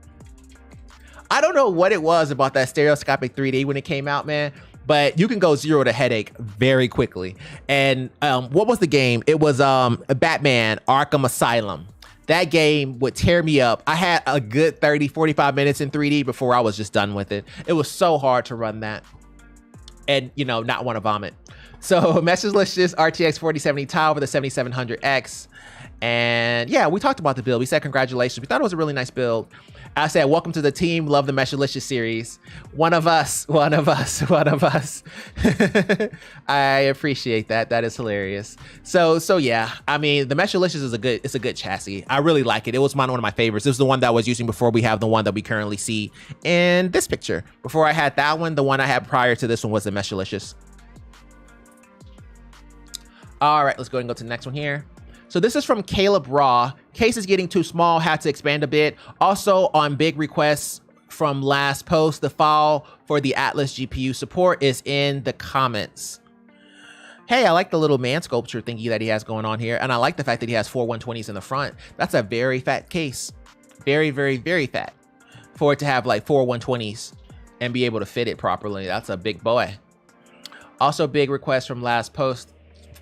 I don't know what it was about that stereoscopic 3D when it came out, man, but you can go 0 to headache very quickly. And what was the game? It was Batman Arkham Asylum. That game would tear me up. I had a good 30, 45 minutes in 3D before I was just done with it. It was so hard to run that and, you know, not want to vomit. So Messagelicious RTX 4070 Ti over the 7700X. And yeah, we talked about the build. We said congratulations. We thought it was a really nice build. I said, welcome to the team. Love the Messagelicious series. One of us. I appreciate that. That is hilarious. So yeah, I mean, the Messagelicious is a good chassis. I really like it. It was one of my favorites. This is the one that I was using before we have the one that we currently see in this picture. Before I had that one, the one I had prior to this one was the Messagelicious. All right, let's go ahead and go to the next one here. So this is from Caleb Raw. Case is getting too small, had to expand a bit. Also on big requests from last post, the file for the Atlas GPU support is in the comments. Hey, I like the little man sculpture thingy that he has going on here. And I like the fact that he has 4 120s in the front. That's a very fat case. Very, very, very fat. For it to have like 4 120s and be able to fit it properly. That's a big boy. Also big request from last post.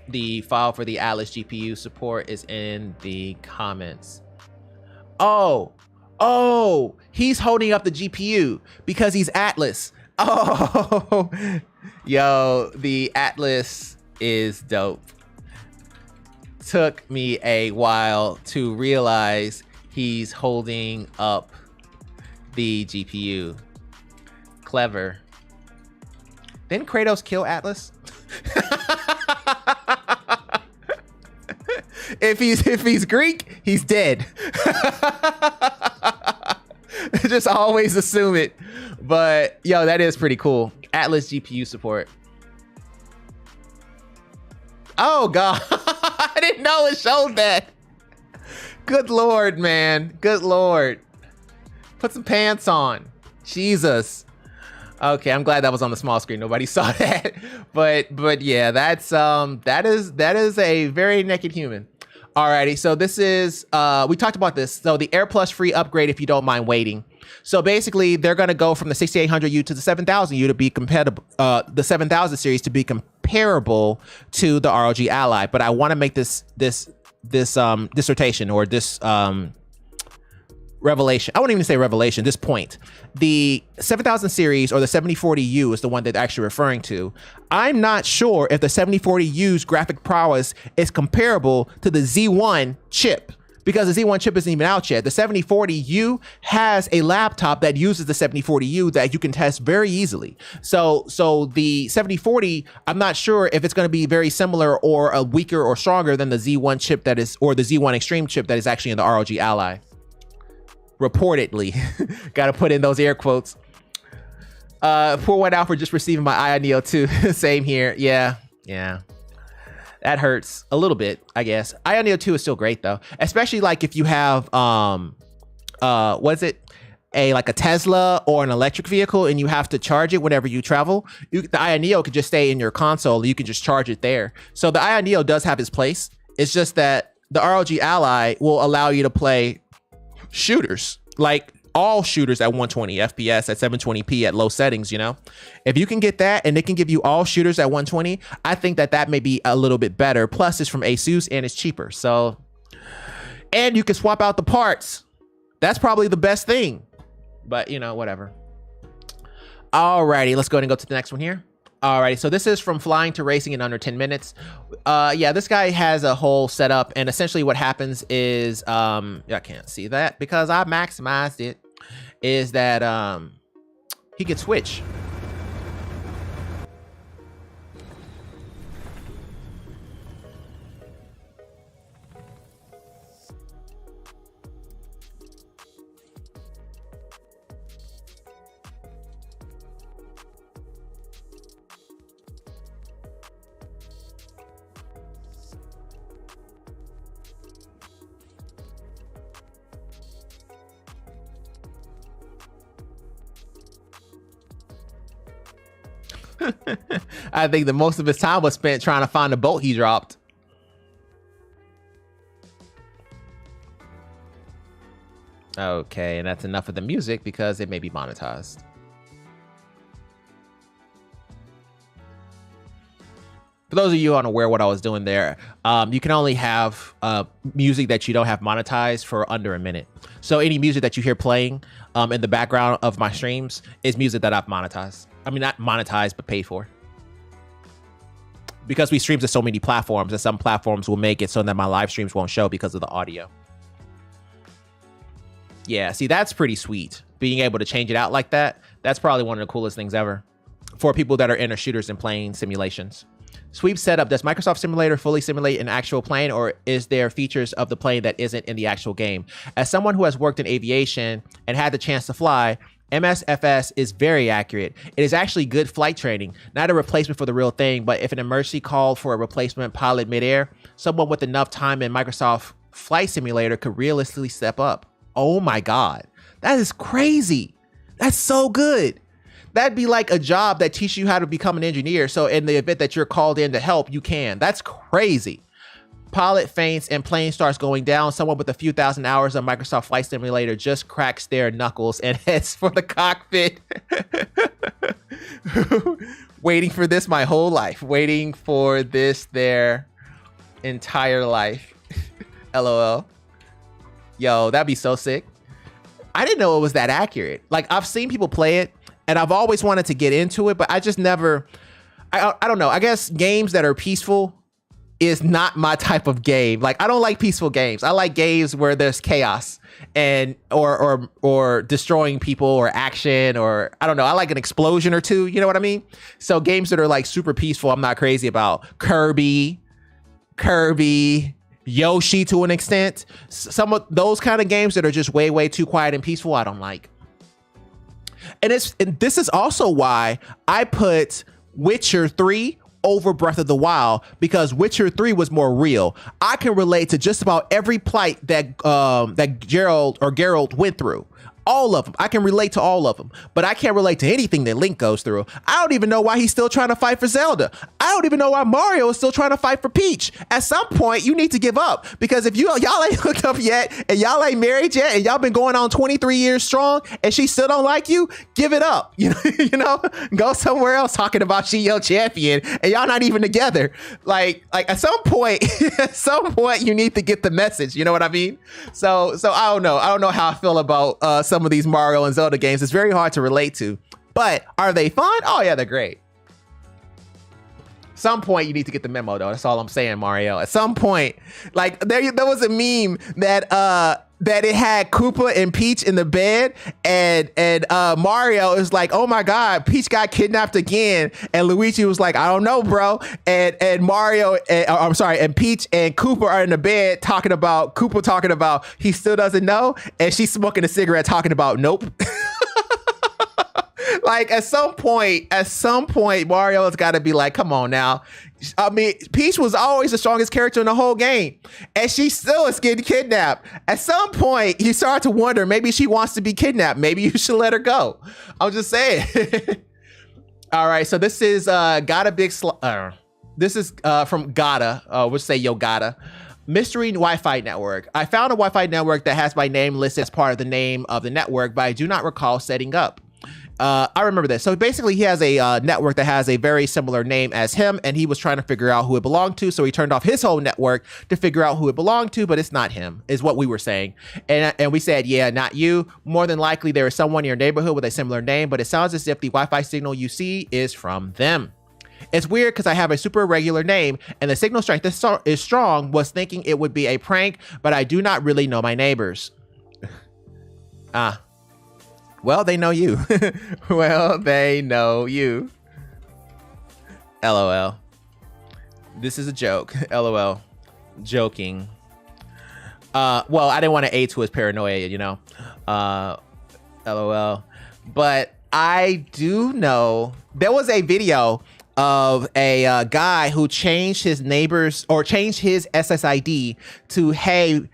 The file for the Atlas GPU support is in the comments. Oh, he's holding up the GPU because he's Atlas. Oh, yo, the Atlas is dope. Took me a while to realize he's holding up the GPU. Clever. Didn't Kratos kill Atlas? If he's Greek, he's dead. Just always assume it. But yo, that is pretty cool. Atlas GPU support. Oh God, I didn't know it showed that. Good Lord, man. Good Lord. Put some pants on. Jesus. Okay, I'm glad that was on the small screen. Nobody saw that. But yeah, that is a very naked human. Alrighty, so this is we talked about this. So the Air Plus free upgrade if you don't mind waiting. So basically, they're gonna go from the 6800U to the 7000U to be compatible. The 7000 series to be comparable to the ROG Ally. But I want to make this dissertation or this revelation. I won't even say revelation, this point. The 7000 series or the 7040U is the one that they're actually referring to. I'm not sure if the 7040U's graphic prowess is comparable to the Z1 chip because the Z1 chip isn't even out yet. The 7040U has a laptop that uses the 7040U that you can test very easily. So the 7040, I'm not sure if it's going to be very similar or a weaker or stronger than the Z1 chip that is, or the Z1 Extreme chip that is actually in the ROG Ally. Reportedly. Gotta put in those air quotes. Pour one out for just receiving my Ion Neo 2. Same here. Yeah. That hurts a little bit, I guess. Ion Neo 2 is still great though. Especially like if you have what's it? Like a Tesla or an electric vehicle and you have to charge it whenever you travel. The Ion Neo could just stay in your console. You can just charge it there. So the Ion Neo does have its place. It's just that the ROG Ally will allow you to play shooters, like all shooters at 120 FPS at 720p at low settings. You know, if you can get that and it can give you all shooters at 120, I think that may be a little bit better. Plus it's from ASUS and it's cheaper. So, and you can swap out the parts. That's probably the best thing, but you know, whatever. Alrighty, let's go ahead and go to the next one here. Alrighty, so this is from flying to racing in under 10 minutes. Yeah, this guy has a whole setup, and essentially what happens is, I can't see that because I maximized it, is that he can switch. I think the most of his time was spent trying to find the boat he dropped. Okay, and that's enough of the music because it may be monetized. For those of you unaware what I was doing there, you can only have music that you don't have monetized for under a minute. So any music that you hear playing in the background of my streams is music that I've monetized. I mean, not monetized, but paid for. Because we stream to so many platforms, and some platforms will make it so that my live streams won't show because of the audio. Yeah, see, that's pretty sweet. Being able to change it out like that, that's probably one of the coolest things ever for people that are into shooters and playing simulations. Sweep setup. Does Microsoft Simulator fully simulate an actual plane, or is there features of the plane that isn't in the actual game? As someone who has worked in aviation and had the chance to fly, MSFS is very accurate. It is actually good flight training, not a replacement for the real thing, but if an emergency called for a replacement pilot midair, someone with enough time in Microsoft Flight Simulator could realistically step up. Oh my God, that is crazy. That's so good. That'd be like a job that teaches you how to become an engineer. So in the event that you're called in to help, you can. That's crazy. Pilot faints and plane starts going down. Someone with a few thousand hours of Microsoft Flight Simulator just cracks their knuckles and heads for the cockpit. Waiting for this my whole life. Waiting for this their entire life. LOL. Yo, that'd be so sick. I didn't know it was that accurate. Like, I've seen people play it, and I've always wanted to get into it, but I just never, I don't know. I guess games that are peaceful is not my type of game. Like, I don't like peaceful games. I like games where there's chaos and or destroying people or action, or I don't know. I like an explosion or two. You know what I mean? So games that are like super peaceful, I'm not crazy about. Kirby, Yoshi to an extent. Some of those kind of games that are just way too quiet and peaceful, I don't like. And this is also why I put Witcher 3 over Breath of the Wild, because Witcher 3 was more real. I can relate to just about every plight that Geralt went through. All of them. I can relate to all of them, but I can't relate to anything that Link goes through. I don't even know why he's still trying to fight for Zelda. I don't even know why Mario is still trying to fight for Peach. At some point, you need to give up, because if y'all ain't hooked up yet and y'all ain't married yet and y'all been going on 23 years strong and she still don't like you, give it up. You know, go somewhere else talking about she your champion and y'all not even together. Like at some point, you need to get the message. You know what I mean? So I don't know. I don't know how I feel about some of these Mario and Zelda games. It's very hard to relate to, but are they fun? Oh yeah, they're great. Some point you need to get the memo though. That's all I'm saying, Mario. At some point, like there was a meme that it had Koopa and Peach in the bed, and Mario is like, oh my God, Peach got kidnapped again, and Luigi was like, I don't know, bro. And Mario, and Peach and Koopa are in the bed Koopa talking about he still doesn't know, and she's smoking a cigarette talking about nope. Like at some point, Mario has got to be like, come on now. I mean, Peach was always the strongest character in the whole game, and she still is getting kidnapped. At some point, you start to wonder, maybe she wants to be kidnapped. Maybe you should let her go. I'm just saying. All right, so this is this is from Gata. We'll say Yo Gata. Mystery Wi-Fi network. I found a Wi-Fi network that has my name listed as part of the name of the network, but I do not recall setting up. I remember this. So basically he has a network that has a very similar name as him, and he was trying to figure out who it belonged to. So he turned off his whole network to figure out who it belonged to, but it's not him, is what we were saying. And we said, yeah, not you. More than likely there is someone in your neighborhood with a similar name, but it sounds as if the Wi-Fi signal you see is from them. It's weird because I have a super irregular name and the signal strength is strong. Was thinking it would be a prank, but I do not really know my neighbors. Well, they know you. Well, they know you. LOL. This is a joke. LOL. Joking. Well, I didn't want to aid to his paranoia, you know. LOL. But I do know there was a video of a guy who changed his neighbors or changed his SSID to, hey,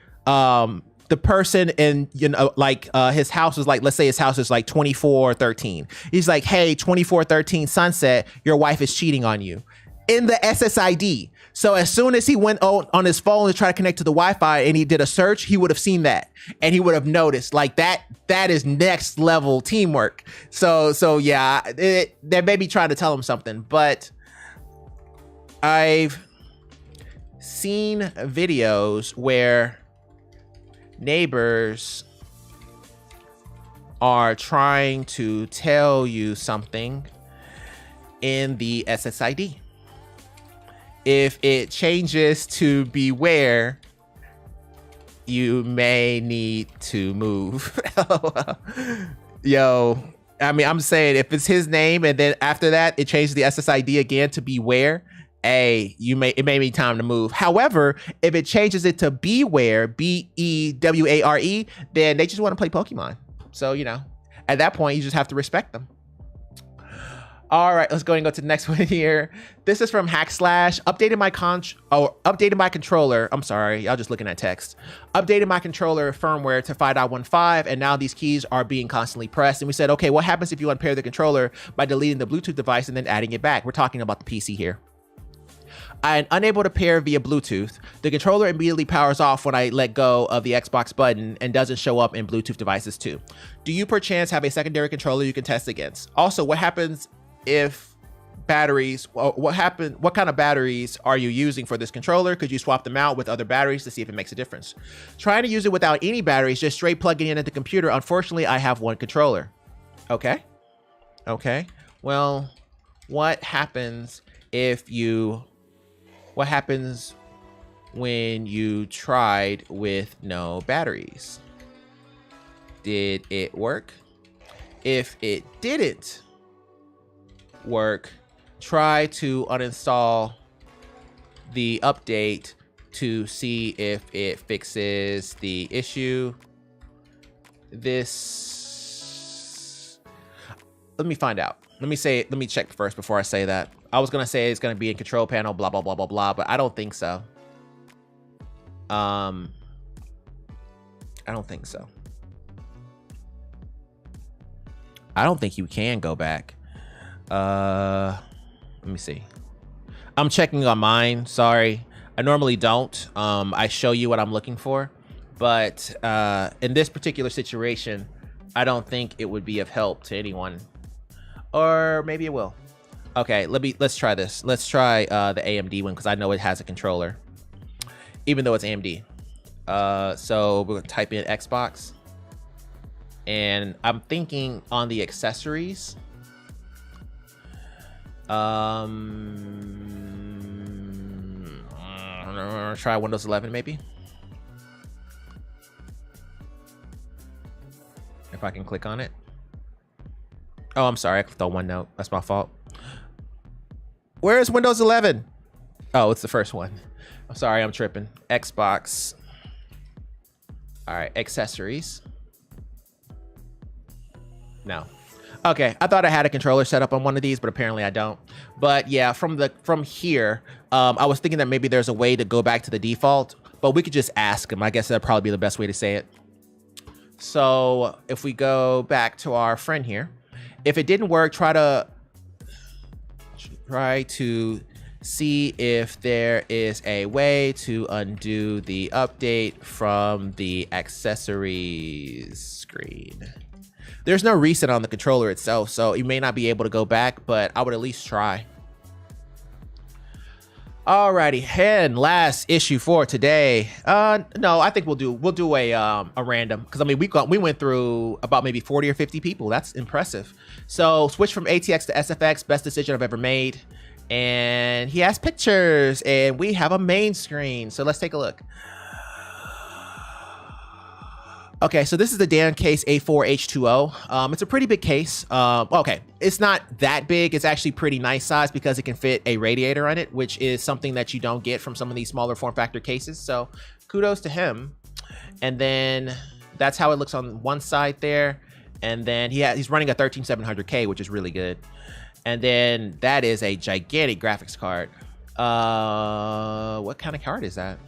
the person in, like his house is like, let's say his house is like 2413. He's like, hey, 2413 Sunset, your wife is cheating on you in the SSID. So as soon as he went on his phone to try to connect to the Wi-Fi and he did a search, he would have seen that and he would have noticed. Like that is next level teamwork. So yeah, they may be trying to tell him something, but I've seen videos where neighbors are trying to tell you something in the SSID. If it changes to beware, you may need to move. Yo, I mean, I'm saying if it's his name and then after that it changes the SSID again to beware, hey, it may be time to move. However, if it changes it to beware, BEWARE, then they just want to play Pokemon. So, at that point, you just have to respect them. All right, let's go and go to the next one here. This is from Hackslash. Updated my controller. I'm sorry, y'all just looking at text. Updated my controller firmware to 5.15, and now these keys are being constantly pressed. And we said, okay, what happens if you unpair the controller by deleting the Bluetooth device and then adding it back? We're talking about the PC here. I'm unable to pair via Bluetooth. The controller immediately powers off when I let go of the Xbox button and doesn't show up in Bluetooth devices too. Do you perchance have a secondary controller you can test against? Also, what happens if batteries, what kind of batteries are you using for this controller? Could you swap them out with other batteries to see if it makes a difference? Trying to use it without any batteries, just straight plugging in at the computer. Unfortunately, I have one controller. Okay. Well, what happens when you tried with no batteries? Did it work? If it didn't work, try to uninstall the update to see if it fixes the issue. Let me find out. Let me check first before I say that. I was gonna say it's gonna be in control panel, blah blah blah blah blah, but I don't think so. I don't think so. I don't think you can go back. Let me see. I'm checking on mine. Sorry, I normally don't. I show you what I'm looking for, but in this particular situation, I don't think it would be of help to anyone, or maybe it will. Okay, let's try this. Let's try the AMD one because I know it has a controller, even though it's AMD. So we're gonna type in Xbox, and I'm thinking on the accessories. Try Windows 11 maybe. If I can click on it. Oh, I'm sorry. I clicked on OneNote. That's my fault. Where is Windows 11? Oh, it's the first one. I'm sorry. I'm tripping. Xbox. All right. Accessories. No. Okay, I thought I had a controller set up on one of these, but apparently I don't. But yeah, from here, I was thinking that maybe there's a way to go back to the default, but we could just ask them. I guess that'd probably be the best way to say it. So if we go back to our friend here, if it didn't work, try to see if there is a way to undo the update from the accessories screen. There's no reset on the controller itself, so you may not be able to go back, but I would at least try. Alrighty, and last issue for today. No, I think we'll do a random, because I mean we went through about maybe 40 or 50 people. That's impressive. So switch from ATX to SFX, best decision I've ever made. And he has pictures, and we have a main screen. So let's take a look. Okay, so this is the Dan Case A4H2O. It's a pretty big case. Okay, it's not that big. It's actually pretty nice size because it can fit a radiator on it, which is something that you don't get from some of these smaller form factor cases. So kudos to him. And then that's how it looks on one side there. And then he's running a 13700K, which is really good. And then that is a gigantic graphics card. What kind of card is that?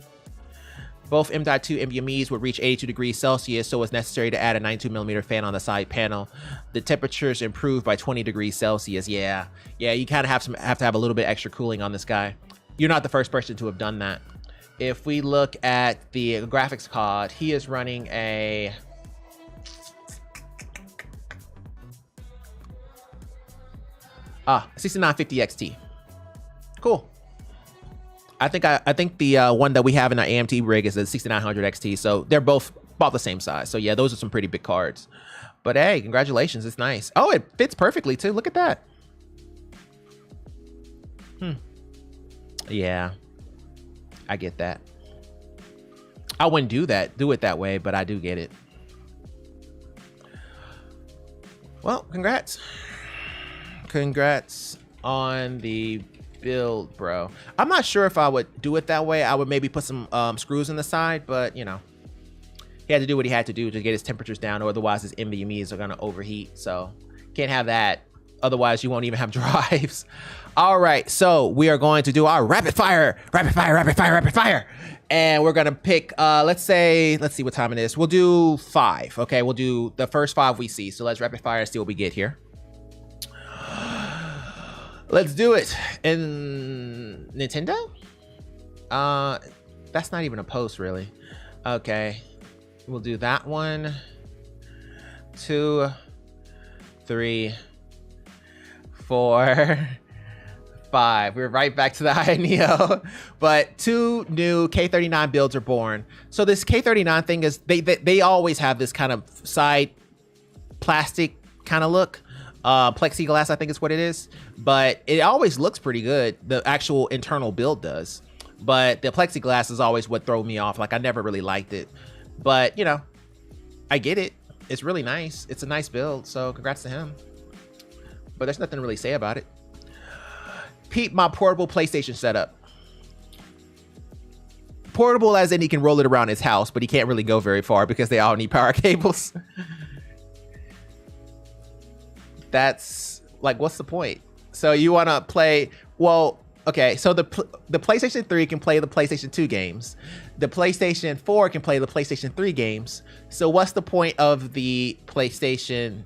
Both M.2 NVMEs would reach 82 degrees Celsius, so it's necessary to add a 92mm fan on the side panel. The temperatures improved by 20 degrees Celsius. Yeah, you kind of have to have a little bit extra cooling on this guy. You're not the first person to have done that. If we look at the graphics card, he is running a... Ah, 6950 XT. Cool. I think the one that we have in our AMT rig is a 6900 XT, so they're both about the same size. So yeah, those are some pretty big cards. But hey, congratulations, it's nice. Oh, it fits perfectly too. Look at that. Yeah, I get that. I wouldn't do it that way, but I do get it. Well, congrats. Congrats on the build, bro. I'm not sure if I would do it that way. I would maybe put some screws in the side, but you know, he had to do what he had to do to get his temperatures down, or otherwise his NVMEs are gonna overheat. So can't have that. Otherwise you won't even have drives. All right, so we are going to do our rapid fire. And we're gonna pick, let's see what time it is. We'll do 5, okay? We'll do the first 5 we see. So let's rapid fire and see what we get here. Let's do it. In Nintendo? That's not even a post, really. Okay, we'll do that one. 2, 3, 4, 5. We're right back to the high Neo, but 2 new K39 builds are born. So this K39 thing is, they always have this kind of side plastic kind of look. Plexiglass, I think is what it is, but it always looks pretty good. The actual internal build does, but the plexiglass is always what throws me off. Like I never really liked it, but you know, I get it. It's really nice. It's a nice build, so congrats to him. But there's nothing to really say about it. Peep my portable PlayStation setup. Portable as in he can roll it around his house, but he can't really go very far because they all need power cables. That's like, what's the point? So you want to play, well, okay, so the PlayStation 3 can play the PlayStation 2 games. The PlayStation 4 can play the PlayStation 3 games. So what's the point of the PlayStation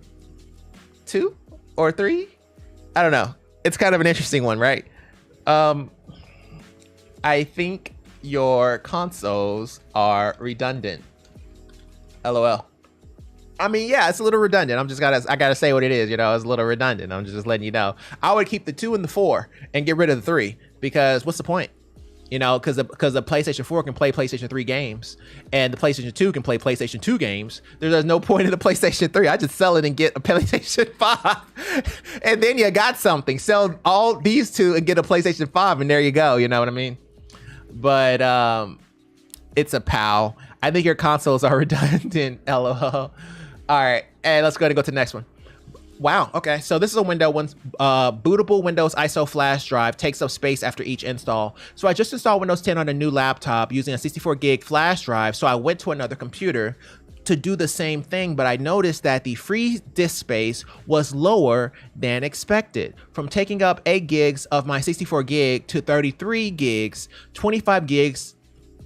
2 or 3? I don't know. It's kind of an interesting one, right? I think your consoles are redundant. LOL. I mean, yeah, it's a little redundant. I gotta say what it is, you know, it's a little redundant. I'm just letting you know. I would keep the 2 and the 4 and get rid of the 3, because what's the point? You know, because the PlayStation 4 can play PlayStation 3 games and the PlayStation 2 can play PlayStation 2 games. There's no point in the PlayStation 3. I just sell it and get a PlayStation 5. And then you got something. Sell all these 2 and get a PlayStation 5 and there you go, you know what I mean? But it's a PAL. I think your consoles are redundant, LOL. All right, and let's go to the next one. Wow, okay, so this is a Windows bootable Windows ISO flash drive, takes up space after each install. So I just installed Windows 10 on a new laptop using a 64 gig flash drive, so I went to another computer to do the same thing, but I noticed that the free disk space was lower than expected. From taking up 8 gigs of my 64 gig to 33 gigs, 25 gigs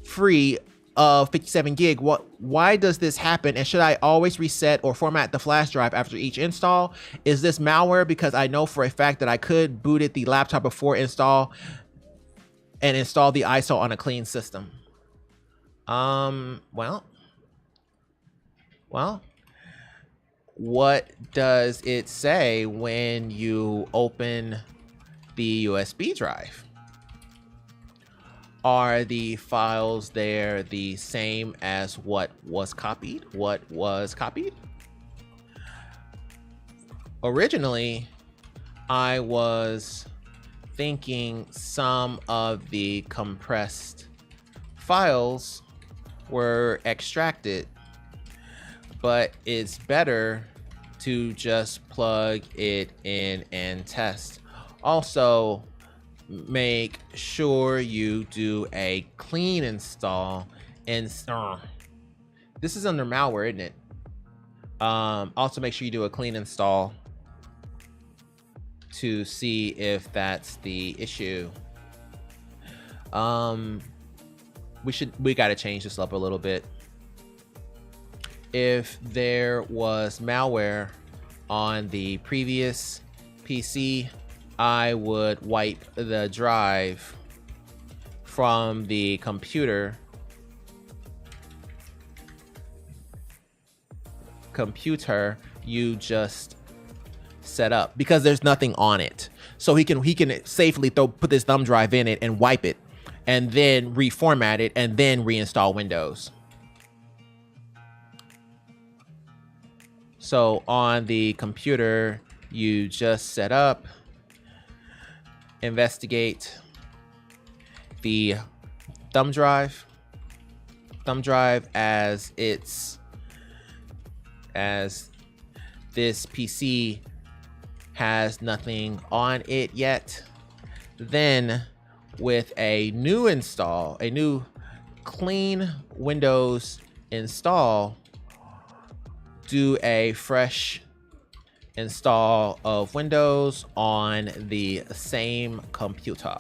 free of 57 gig. Why does this happen? And should I always reset or format the flash drive after each install? Is this malware? Because I know for a fact that I could booted the laptop before install and install the ISO on a clean system. Well, what does it say when you open the USB drive? Are the files there the same as what was copied? Originally, I was thinking some of the compressed files were extracted, but it's better to just plug it in and test. Also, make sure you do a clean install, and this is under malware, isn't it? Also make sure you do a clean install to see if that's the issue. we got to change this up a little bit. If there was malware on the previous PC, I would wipe the drive from the computer you just set up, because there's nothing on it. So he can safely put this thumb drive in it and wipe it, and then reformat it, and then reinstall Windows. So on the computer you just set up, investigate the thumb drive as this PC has nothing on it yet. Then with a new clean Windows install, do a fresh install of Windows on the same computer.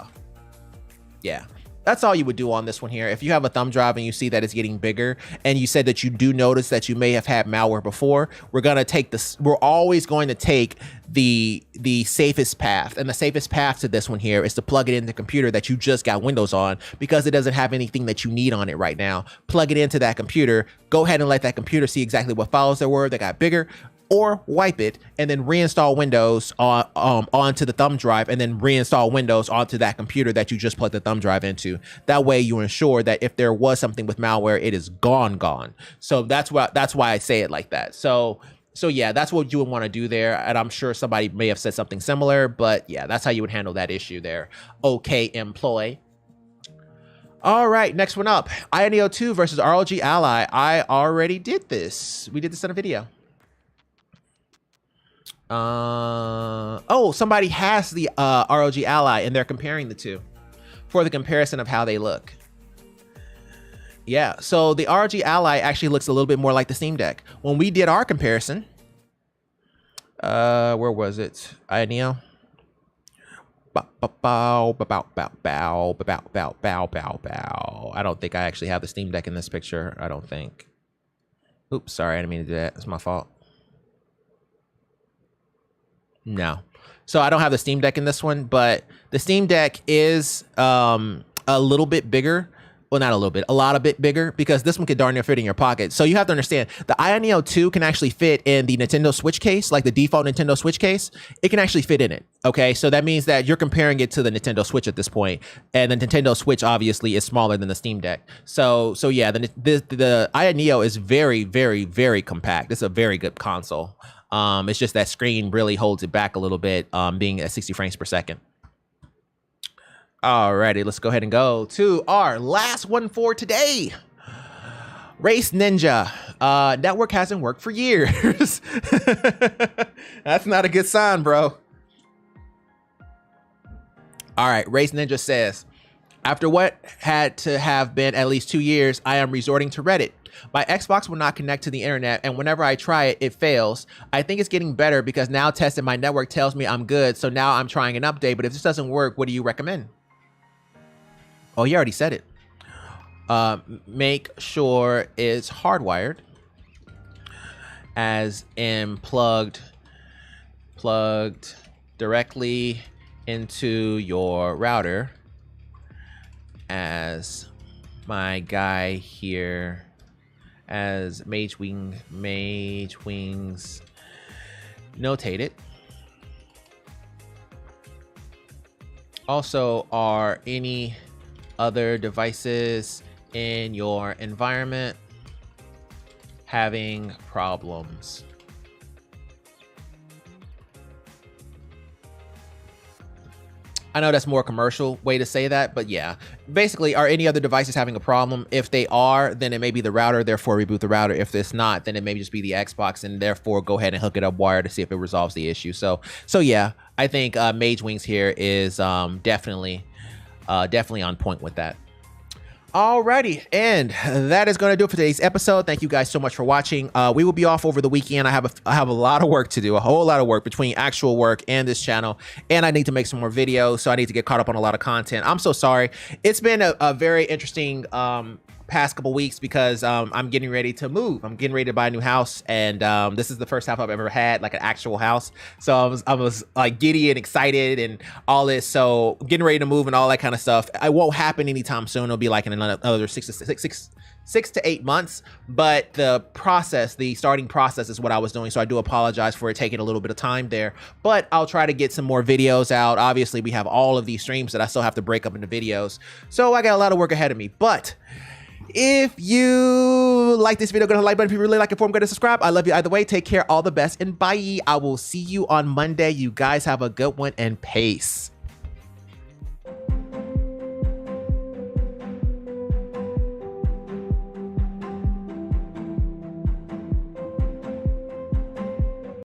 Yeah, that's all you would do on this one here. If you have a thumb drive and you see that it's getting bigger, and you said that you do notice that you may have had malware before, we're always going to take the safest path. And the safest path to this one here is to plug it in the computer that you just got Windows on, because it doesn't have anything that you need on it right now. Plug it into that computer, go ahead and let that computer see exactly what files there were that got bigger, or wipe it and then reinstall Windows onto the thumb drive, and then reinstall Windows onto that computer that you just plugged the thumb drive into. That way you ensure that if there was something with malware, it is gone. So that's why I say it like that. So yeah, that's what you would want to do there. And I'm sure somebody may have said something similar, but yeah, that's how you would handle that issue there. Okay, employee. All right, next one up, INEO2 versus ROG Ally. I already did this. We did this in a video. Oh, somebody has the ROG Ally, and they're comparing the two for the comparison of how they look. Yeah, so the ROG Ally actually looks a little bit more like the Steam Deck. When we did our comparison, where was it? INEO. I don't think I actually have the Steam Deck in this picture. I don't think. Oops, sorry, I didn't mean to do that. It's my fault. No. So I don't have the Steam Deck in this one, but the Steam Deck is a little bit bigger. Well, not a little bit, a lot of bit bigger, because this one could darn near fit in your pocket. So you have to understand, the INEO 2 can actually fit in the Nintendo Switch case, like the default Nintendo Switch case. It can actually fit in it. Okay, so that means that you're comparing it to the Nintendo Switch at this point, and the Nintendo Switch obviously is smaller than the Steam Deck. So yeah, the INEO is very, very, very compact. It's a very good console. It's just that screen really holds it back a little bit, being at 60 frames per second. Alrighty, let's go ahead and go to our last one for today. Race Ninja. Network hasn't worked for years. That's not a good sign, bro. All right, Race Ninja says, after what had to have been at least 2 years, I am resorting to Reddit. My Xbox will not connect to the internet, and whenever I try it, it fails. I think it's getting better because now testing my network tells me I'm good, so now I'm trying an update, but if this doesn't work, what do you recommend? Oh, you already said it. Make sure it's hardwired, as in plugged directly into your router, as my guy here, as Mage Wings notated. Also, are any other devices in your environment having problems? I know that's more commercial way to say that, but yeah, basically, are any other devices having a problem? If they are, then it may be the router, therefore reboot the router. If it's not, then it may just be the Xbox, and therefore go ahead and hook it up wired to see if it resolves the issue. So yeah, I think Mage Wings here is definitely on point with that. Alrighty, and that is going to do it for today's episode. Thank you guys so much for watching. We will be off over the weekend. I have a lot of work to do, a whole lot of work between actual work and this channel, and I need to make some more videos, so I need to get caught up on a lot of content. I'm so sorry. It's been a very interesting past couple weeks because I'm getting ready to move. I'm getting ready to buy a new house, and this is the first house I've ever had, like an actual house. So I was like giddy and excited and all this. So getting ready to move and all that kind of stuff. It won't happen anytime soon. It'll be like in another 6 to 8 months. But the process, the starting process, is what I was doing. So I do apologize for it taking a little bit of time there. But I'll try to get some more videos out. Obviously, we have all of these streams that I still have to break up into videos. So I got a lot of work ahead of me. But if you like this video, go to the like button. If you really like it, go to subscribe. I love you either way. Take care, all the best, and bye. I will see you on Monday. You guys have a good one, and peace.